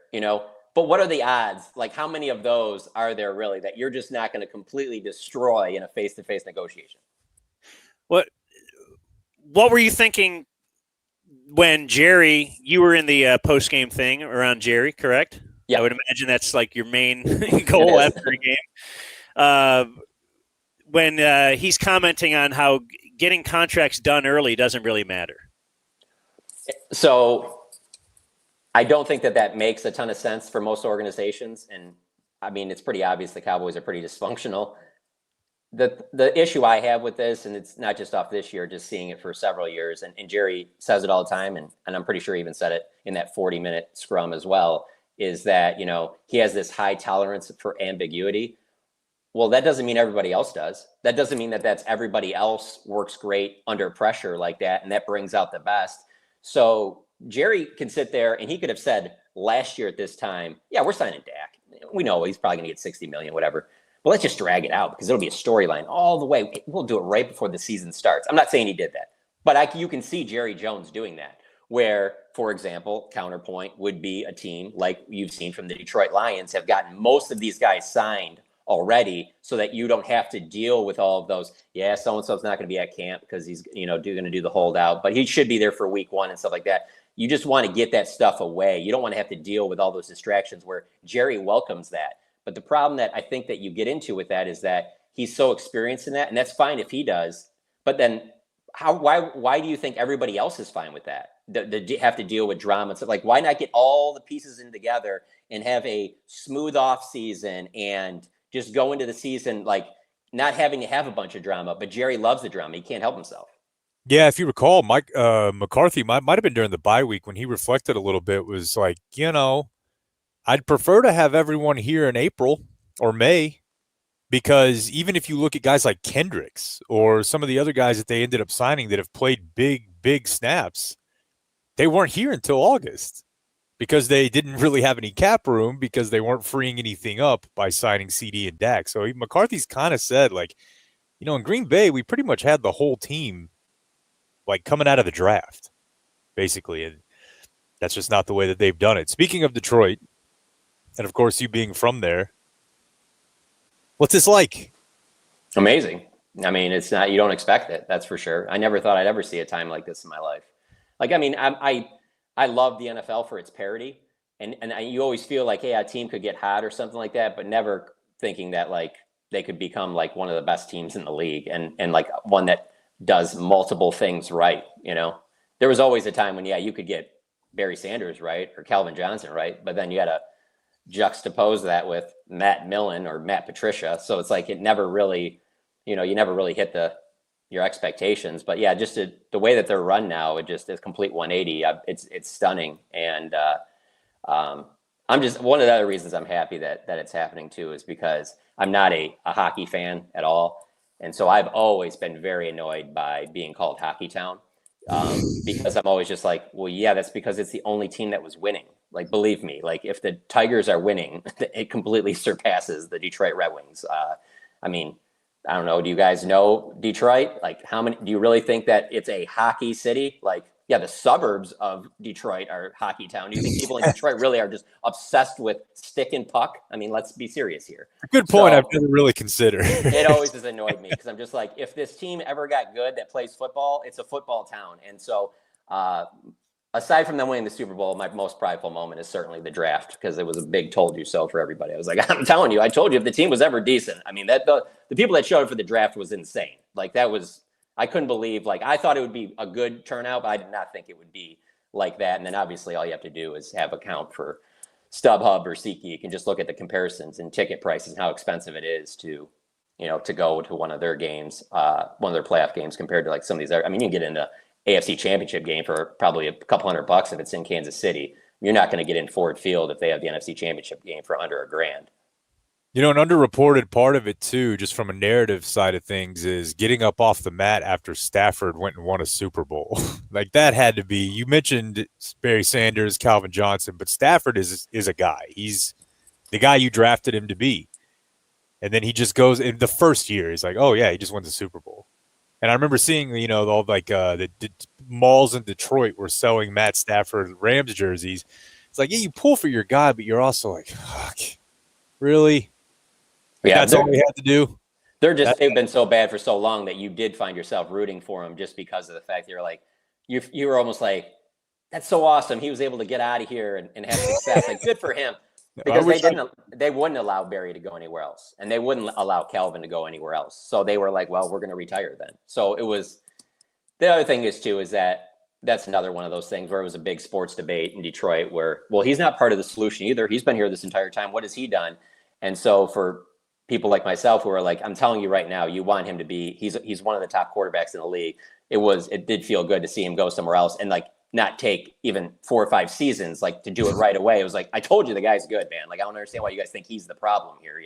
but what are the odds? Like, how many of those are there really that you're just not going to completely destroy in a face-to-face negotiation? What were you thinking when Jerry, you were in the post-game thing around Jerry, correct? Yeah. I would imagine that's like your main goal after a game. When he's commenting on how getting contracts done early doesn't really matter. So I don't think that makes a ton of sense for most organizations. And it's pretty obvious the Cowboys are pretty dysfunctional. The issue I have with this, and it's not just off this year, just seeing it for several years, and Jerry says it all the time, and I'm pretty sure he even said it in that 40-minute scrum as well, is that, he has this high tolerance for ambiguity. Well, that doesn't mean everybody else does. That doesn't mean that that's everybody else works great under pressure like that, and that brings out the best. So Jerry can sit there, and he could have said last year at this time, yeah, we're signing Dak. We know he's probably going to get $60 million, whatever. But let's just drag it out because it'll be a storyline all the way. We'll do it right before the season starts. I'm not saying he did that, but you can see Jerry Jones doing that, where, for example, counterpoint would be a team like you've seen from the Detroit Lions have gotten most of these guys signed already so that you don't have to deal with all of those. Yeah, so-and-so's not going to be at camp because he's, going to do the holdout, but he should be there for week 1 and stuff like that. You just want to get that stuff away. You don't want to have to deal with all those distractions, where Jerry welcomes that. But the problem that I think that you get into with that is that he's so experienced in that, and that's fine if he does. But then why do you think everybody else is fine with that? They have to deal with drama and stuff. Like, why not get all the pieces in together and have a smooth off season and just go into the season like not having to have a bunch of drama? But Jerry loves the drama. He can't help himself. Yeah, if you recall, Mike McCarthy might have been during the bye week when he reflected a little bit, was like, I'd prefer to have everyone here in April or May, because even if you look at guys like Kendricks or some of the other guys that they ended up signing that have played big snaps, they weren't here until August because they didn't really have any cap room because they weren't freeing anything up by signing CD and Dak. So McCarthy's kind of said, like, in Green Bay, we pretty much had the whole team, like, coming out of the draft, basically. And that's just not the way that they've done it. Speaking of Detroit, and of course you being from there, what's this like? Amazing. I mean, it's not, you don't expect it. That's for sure. I never thought I'd ever see a time like this in my life. Like, I mean, I love the NFL for its parity, and you always feel like, hey, a team could get hot or something like that, but never thinking that like they could become like one of the best teams in the league and like one that does multiple things right. There was always a time when, you could get Barry Sanders right or Calvin Johnson right, but then you had to juxtapose that with Matt Millen or Matt Patricia. So it's like it never really, you never really hit your expectations. But yeah, just the way that they're run now, it just is complete 180. It's stunning. And I'm just, one of the other reasons I'm happy that it's happening too is because I'm not a hockey fan at all. And so I've always been very annoyed by being called Hockey Town, because I'm always just like, well, yeah, that's because it's the only team that was winning. Like, believe me, like if the Tigers are winning, it completely surpasses the Detroit Red Wings. I mean, I don't know. Do you guys know Detroit? Like, how many, do you really think that it's a hockey city? Like, yeah, the suburbs of Detroit are hockey town. Do you think people in Detroit really are just obsessed with stick and puck? I mean, let's be serious here. Good point. I've never really considered. It always has annoyed me because I'm just like, if this team ever got good that plays football, it's a football town. And so, aside from them winning the Super Bowl, my most prideful moment is certainly the draft because it was a big told you so for everybody. I was like, I'm telling you, I told you if the team was ever decent. I mean, that the people that showed up for the draft was insane. Like, that was, I couldn't believe, like, I thought it would be a good turnout, but I did not think it would be like that. And then obviously all you have to do is have account for StubHub or SeatGeek and just look at the comparisons and ticket prices and how expensive it is to, to go to one of their games, one of their playoff games compared to like some of these other, I mean, you can get into AFC Championship game for probably a couple $100 if it's in Kansas City. You're not going to get in Ford Field if they have the NFC Championship game for under $1,000. An underreported part of it too, just from a narrative side of things, is getting up off the mat after Stafford went and won a Super Bowl. Like, that had to be, you mentioned Barry Sanders, Calvin Johnson, but Stafford is a guy. He's the guy you drafted him to be. And then he just goes in the first year, he's like, oh yeah, he just won the Super Bowl. And I remember seeing, all like the malls in Detroit were selling Matt Stafford Rams jerseys. It's like, yeah, you pull for your guy, but you're also like, fuck, really? Yeah, that's all we had to do. They've been so bad for so long that you did find yourself rooting for him just because of the fact that you're like, you were almost like, that's so awesome. He was able to get out of here and have success. Like, good for him. Because they wouldn't allow Barry to go anywhere else, and they wouldn't allow Calvin to go anywhere else. So they were like, well, we're going to retire then. So it was, the other thing is too, is that's another one of those things where it was a big sports debate in Detroit where, well, he's not part of the solution either. He's been here this entire time. What has he done? And so for people like myself who are like, I'm telling you right now, you want him to be, he's one of the top quarterbacks in the league. It did feel good to see him go somewhere else and like not take even 4 or 5 seasons, like to do it right away. It was like, I told you the guy's good, man. Like, I don't understand why you guys think he's the problem here,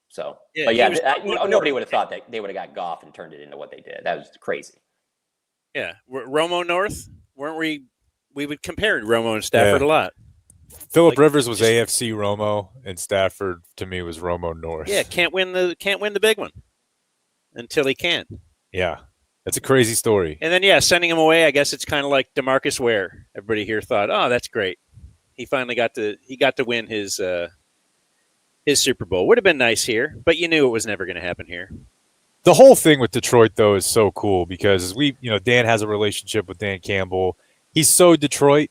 So, yeah, but yeah, nobody would have thought that they would have got Goff and turned it into what they did. That was crazy. Yeah. Romo North, weren't we? We would compare Romo and Stafford a lot. Phillip Rivers was AFC Romo, and Stafford to me was Romo North. Yeah, can't win the big one until he can. Yeah, that's a crazy story. And then sending him away. I guess it's kind of like DeMarcus Ware. Everybody here thought, oh, that's great. He finally got to win his Super Bowl. Would have been nice here, but you knew it was never going to happen here. The whole thing with Detroit though is so cool because Dan has a relationship with Dan Campbell. He's so Detroit.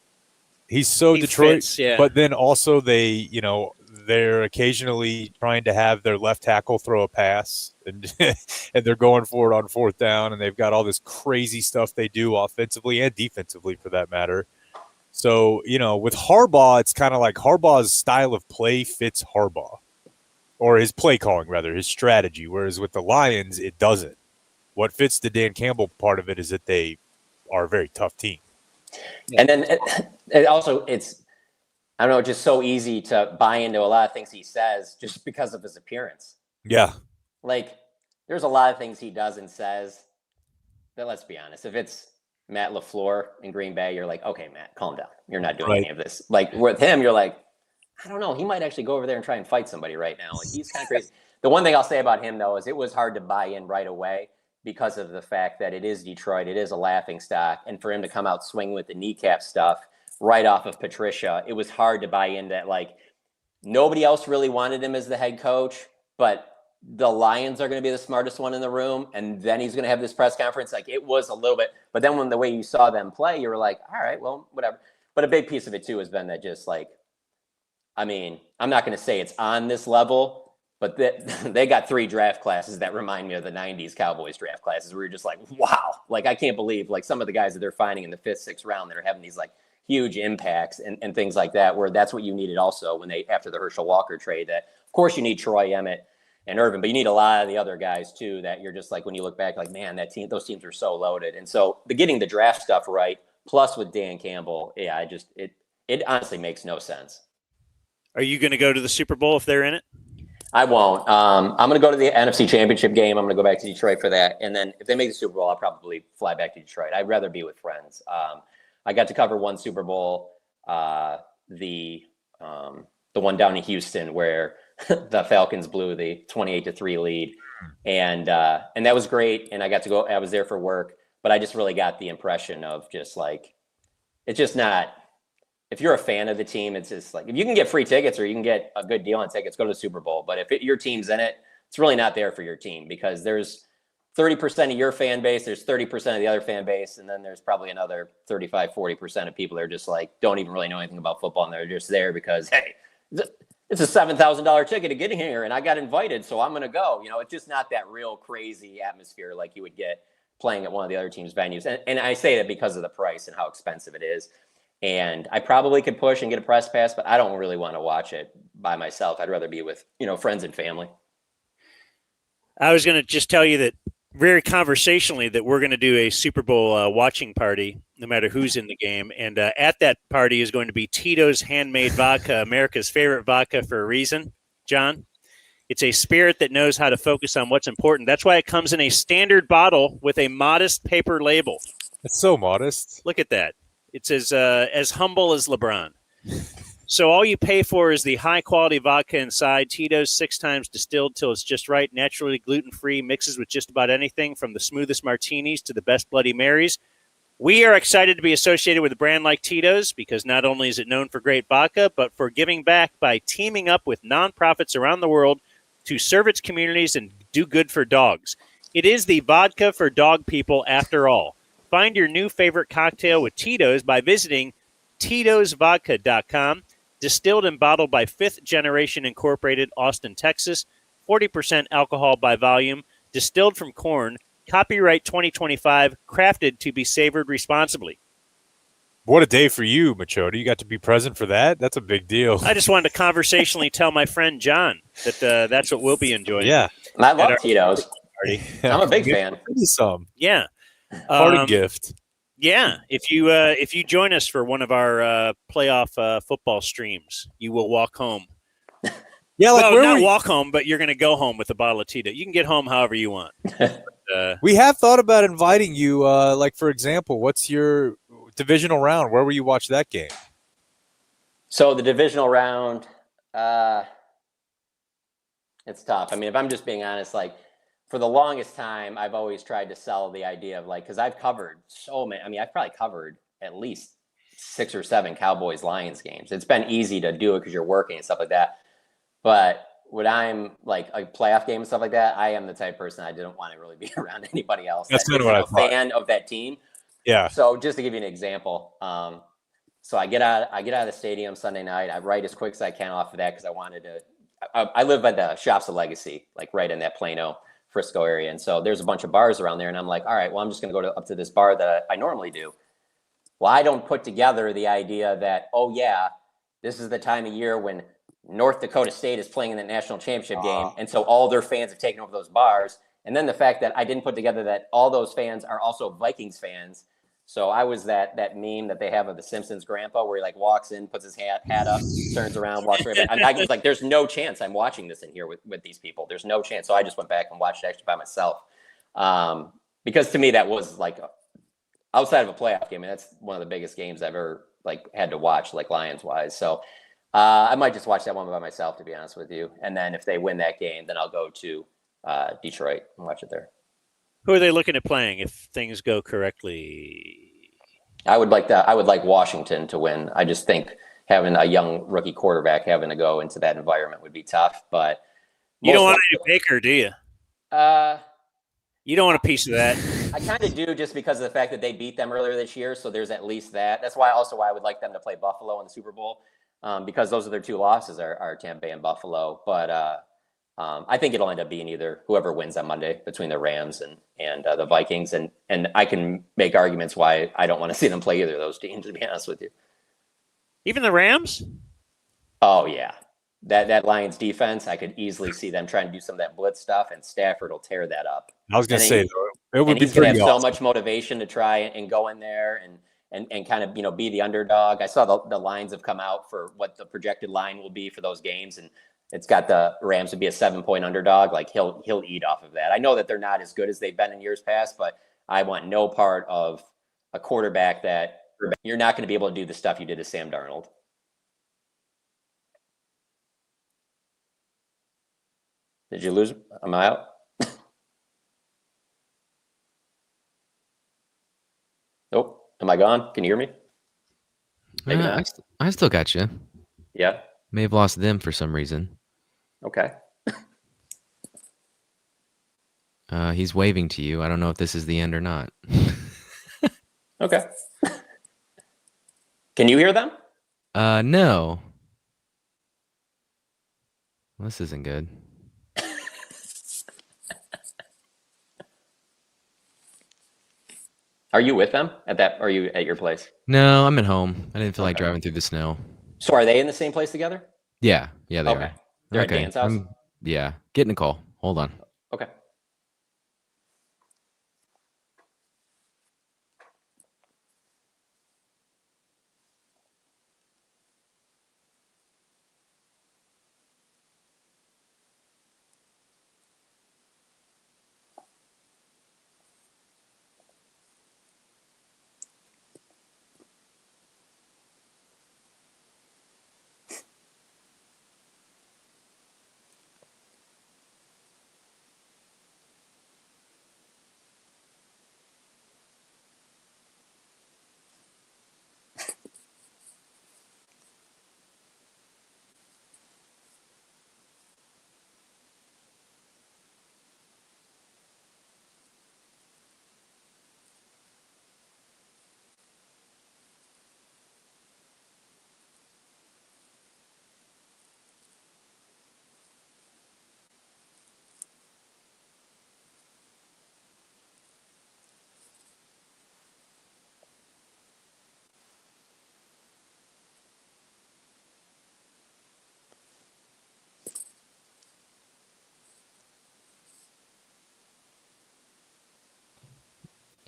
He fits, yeah. But then also they're occasionally trying to have their left tackle throw a pass and and they're going for it on 4th down and they've got all this crazy stuff they do offensively and defensively for that matter. So, with Harbaugh, it's kind of like Harbaugh's style of play fits Harbaugh or his play calling rather, his strategy. Whereas with the Lions, it doesn't. What fits the Dan Campbell part of it is that they are a very tough team. And then it also, it's, I don't know, just so easy to buy into a lot of things he says just because of his appearance. Yeah. Like, there's a lot of things he does and says that, let's be honest, if it's Matt LaFleur in Green Bay, you're like, okay, Matt, calm down. You're not doing any of this. Like with him, you're like, I don't know. He might actually go over there and try and fight somebody right now. Like he's kind of crazy. The one thing I'll say about him though is it was hard to buy in right away because of the fact that it is Detroit, it is a laughing stock, and for him to come out swinging with the kneecap stuff right off of Patricia, it was hard to buy in that like nobody else really wanted him as the head coach, but the Lions are going to be the smartest one in the room, and then he's going to have this press conference. Like it was a little bit, but then when the way you saw them play, you were like, all right, well, whatever. But a big piece of it too has been that just like, I mean, I'm not going to say it's on this level, but they got 3 draft classes that remind me of the 90s Cowboys draft classes where you're just like, wow, like I can't believe like some of the guys that they're finding in the 5th, 6th round that are having these like huge impacts and things like that, where that's what you needed also when they, after the Herschel Walker trade, that of course you need Troy Emmett and Irvin, but you need a lot of the other guys too, that you're just like, when you look back, like, man, those teams are so loaded. And so getting the draft stuff right, plus with Dan Campbell, yeah, it honestly makes no sense. Are you going to go to the Super Bowl if they're in it? I won't. I'm going to go to the NFC Championship game. I'm going to go back to Detroit for that. And then if they make the Super Bowl, I'll probably fly back to Detroit. I'd rather be with friends. I got to cover one Super Bowl, the one down in Houston where the Falcons blew the 28-3 lead. And that was great. And I got to go, I was there for work, but I just really got the impression of just like, it's just not, if you're a fan of the team, it's just like, if you can get free tickets or you can get a good deal on tickets, go to the Super Bowl. But if your team's in it, it's really not there for your team because there's 30% of your fan base, there's 30% of the other fan base, and then there's probably another 35, 40% of people that are just like, don't even really know anything about football, and they're just there because, hey, it's a $7,000 ticket to get in here, and I got invited, so I'm going to go. You know, it's just not that real crazy atmosphere like you would get playing at one of the other team's venues. And I say that because of the price and how expensive it is. And I probably could push and get a press pass, but I don't really want to watch it by myself. I'd rather be with, friends and family. I was going to just tell you that very conversationally that we're going to do a Super Bowl watching party, no matter who's in the game. And at that party is going to be Tito's Handmade Vodka, America's favorite vodka for a reason, John. It's a spirit that knows how to focus on what's important. That's why it comes in a standard bottle with a modest paper label. It's so modest. Look at that. It's as humble as LeBron. So all you pay for is the high-quality vodka inside. Tito's 6 times distilled till it's just right, naturally gluten-free, mixes with just about anything from the smoothest martinis to the best Bloody Marys. We are excited to be associated with a brand like Tito's because not only is it known for great vodka, but for giving back by teaming up with nonprofits around the world to serve its communities and do good for dogs. It is the vodka for dog people after all. Find your new favorite cocktail with Tito's by visiting Tito'sVodka.com. Distilled and bottled by 5th Generation Incorporated, Austin, Texas. 40% alcohol by volume. Distilled from corn. Copyright 2025. Crafted to be savored responsibly. What a day for you, Machota. You got to be present for that? That's a big deal. I just wanted to conversationally tell my friend John that that's what we'll be enjoying. Yeah. I love Tito's. I'm a big fan. Some. Yeah. Party gift. Yeah, if you join us for one of our playoff football streams, you will walk home. Yeah, like well, not walk home, but you're going to go home with a bottle of Tito. You can get home however you want. We have thought about inviting you. Like for example, what's your divisional round? Where will you watch that game? So the divisional round, it's tough. I mean, if I'm just being honest, like. For the longest time, I've always tried to sell the idea of like, because I've covered so many. I mean, I've probably covered at least 6 or 7 Cowboys-Lions games. It's been easy to do it because you're working and stuff like that. But when I'm like a playoff game and stuff like that, I am the type of person I didn't want to really be around anybody else. That's kind of what I thought. Fan of that team. Yeah. So just to give you an example, so I get out of the stadium Sunday night. I write as quick as I can off of that because I wanted to. I live by the Shops of Legacy, like right in that Plano, Frisco area. And so there's a bunch of bars around there. And I'm like, all right, well, I'm just going to go up to this bar that I normally do. Well, I don't put together the idea that, oh, yeah, this is the time of year when North Dakota State is playing in the national championship game. And so all their fans have taken over those bars. And then the fact that I didn't put together that all those fans are also Vikings fans. So I was that meme that they have of the Simpsons grandpa where he like walks in, puts his hat up, turns around, walks right back. I was like, there's no chance I'm watching this in here with these people. There's no chance. So I just went back and watched it actually by myself. Because to me, that was like outside of a playoff game. I mean, that's one of the biggest games I've ever had to watch, Lions wise. So I might just watch that one by myself, to be honest with you. And then if they win that game, then I'll go to Detroit and watch it there. Who are they looking at playing if things go correctly? I would like Washington to win. I just think having a young rookie quarterback having to go into that environment would be tough. But you don't want any Baker, do you? You don't want a piece of that. I kind of do, just because of the fact that they beat them earlier this year. So there's at least that. That's why I would like them to play Buffalo in the Super Bowl, because those are their two losses are Tampa Bay and Buffalo. But I think it'll end up being either whoever wins on Monday between the Rams and the Vikings. And I can make arguments why I don't want to see them play either of those teams, to be honest with you. Even the Rams? Oh, yeah. That Lions defense, I could easily see them trying to do some of that blitz stuff, and Stafford will tear that up. I was going to say, though, it would be he's going to pretty have awesome. so much motivation to try and go in there and kind of, be the underdog. I saw the lines have come out for what the projected line will be for those games, and it's got the Rams to be a 7-point underdog. He'll eat off of that. I know that they're not as good as they've been in years past, but I want no part of a quarterback that you're not going to be able to do the stuff you did to Sam Darnold. Did you lose? Am I out? Nope. Am I gone? Can you hear me? I still got you. Yeah. May have lost them for some reason. Okay. He's waving to you. I don't know if this is the end or not. Okay. Can you hear them? No. Well, this isn't good. Are you with them are you at your place? No, I'm at home. I didn't feel like driving through the snow. So are they in the same place together? Yeah, they are. They're at Dan's house? Yeah, getting a call. Hold on. Okay.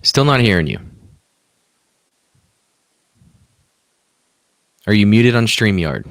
Still not hearing you. Are you muted on StreamYard?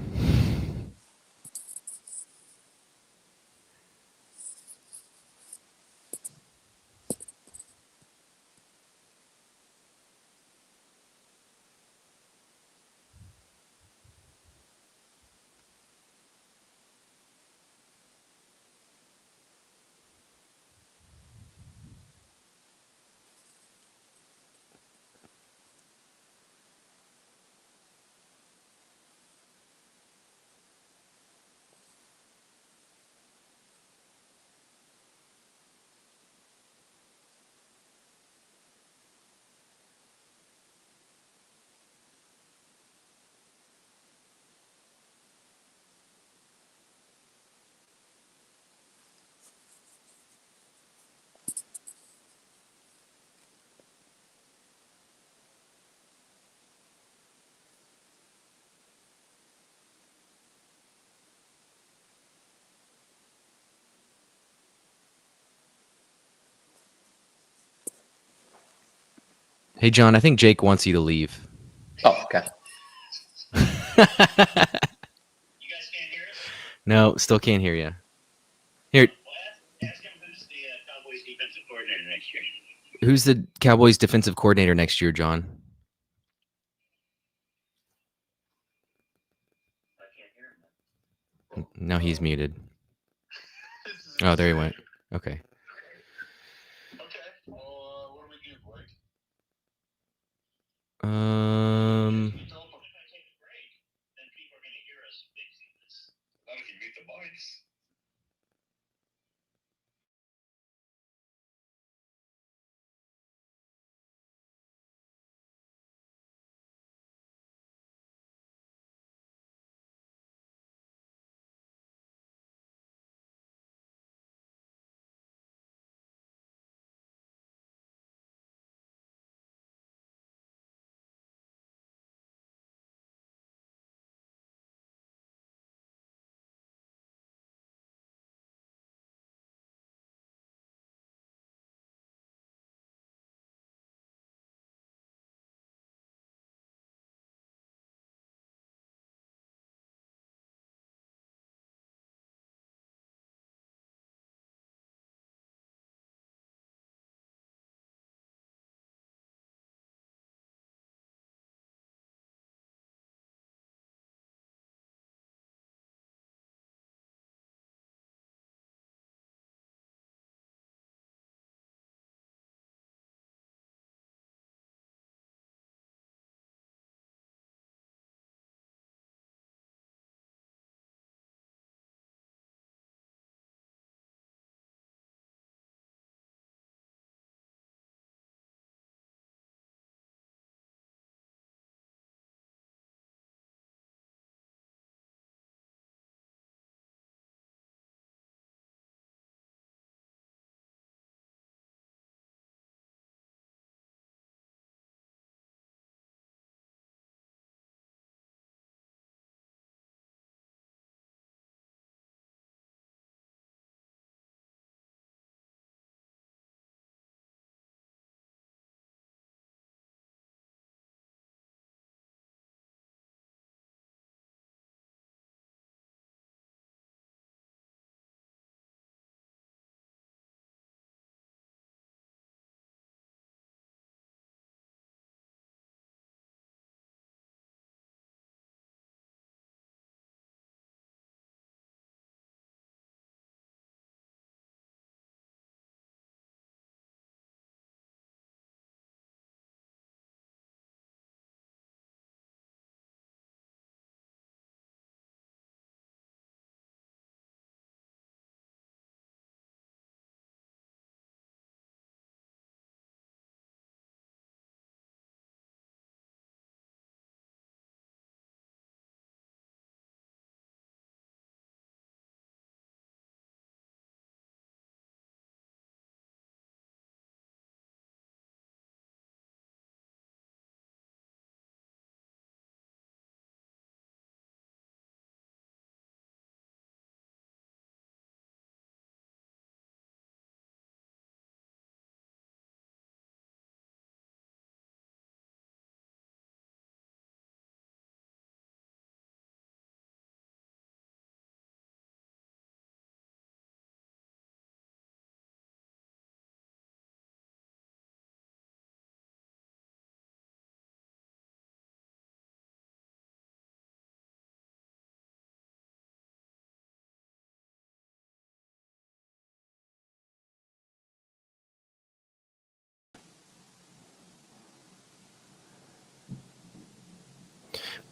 Hey, John, I think Jake wants you to leave. Oh, okay. No, still can't hear you. Here. Who's the Cowboys defensive coordinator next year, John? Now he's muted. Oh, there he went. Okay.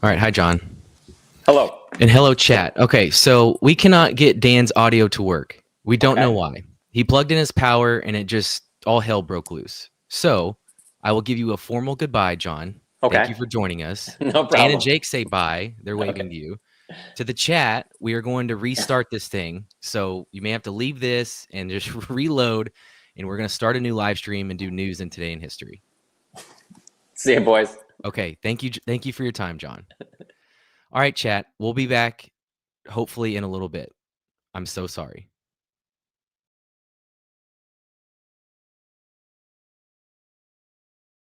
All right. Hi, John. Hello. And hello, chat. Okay, so we cannot get Dan's audio to work. We don't know why. He plugged in his power and it just all hell broke loose. So I will give you a formal goodbye, John. Okay. Thank you for joining us. No problem. Dan and Jake say bye. They're waving to you. To the chat, we are going to restart this thing. So you may have to leave this and just reload. And we're going to start a new live stream and do news in Today in History. See you, boys. Okay. Thank you. Thank you for your time, John. All right, chat. We'll be back hopefully in a little bit. I'm so sorry.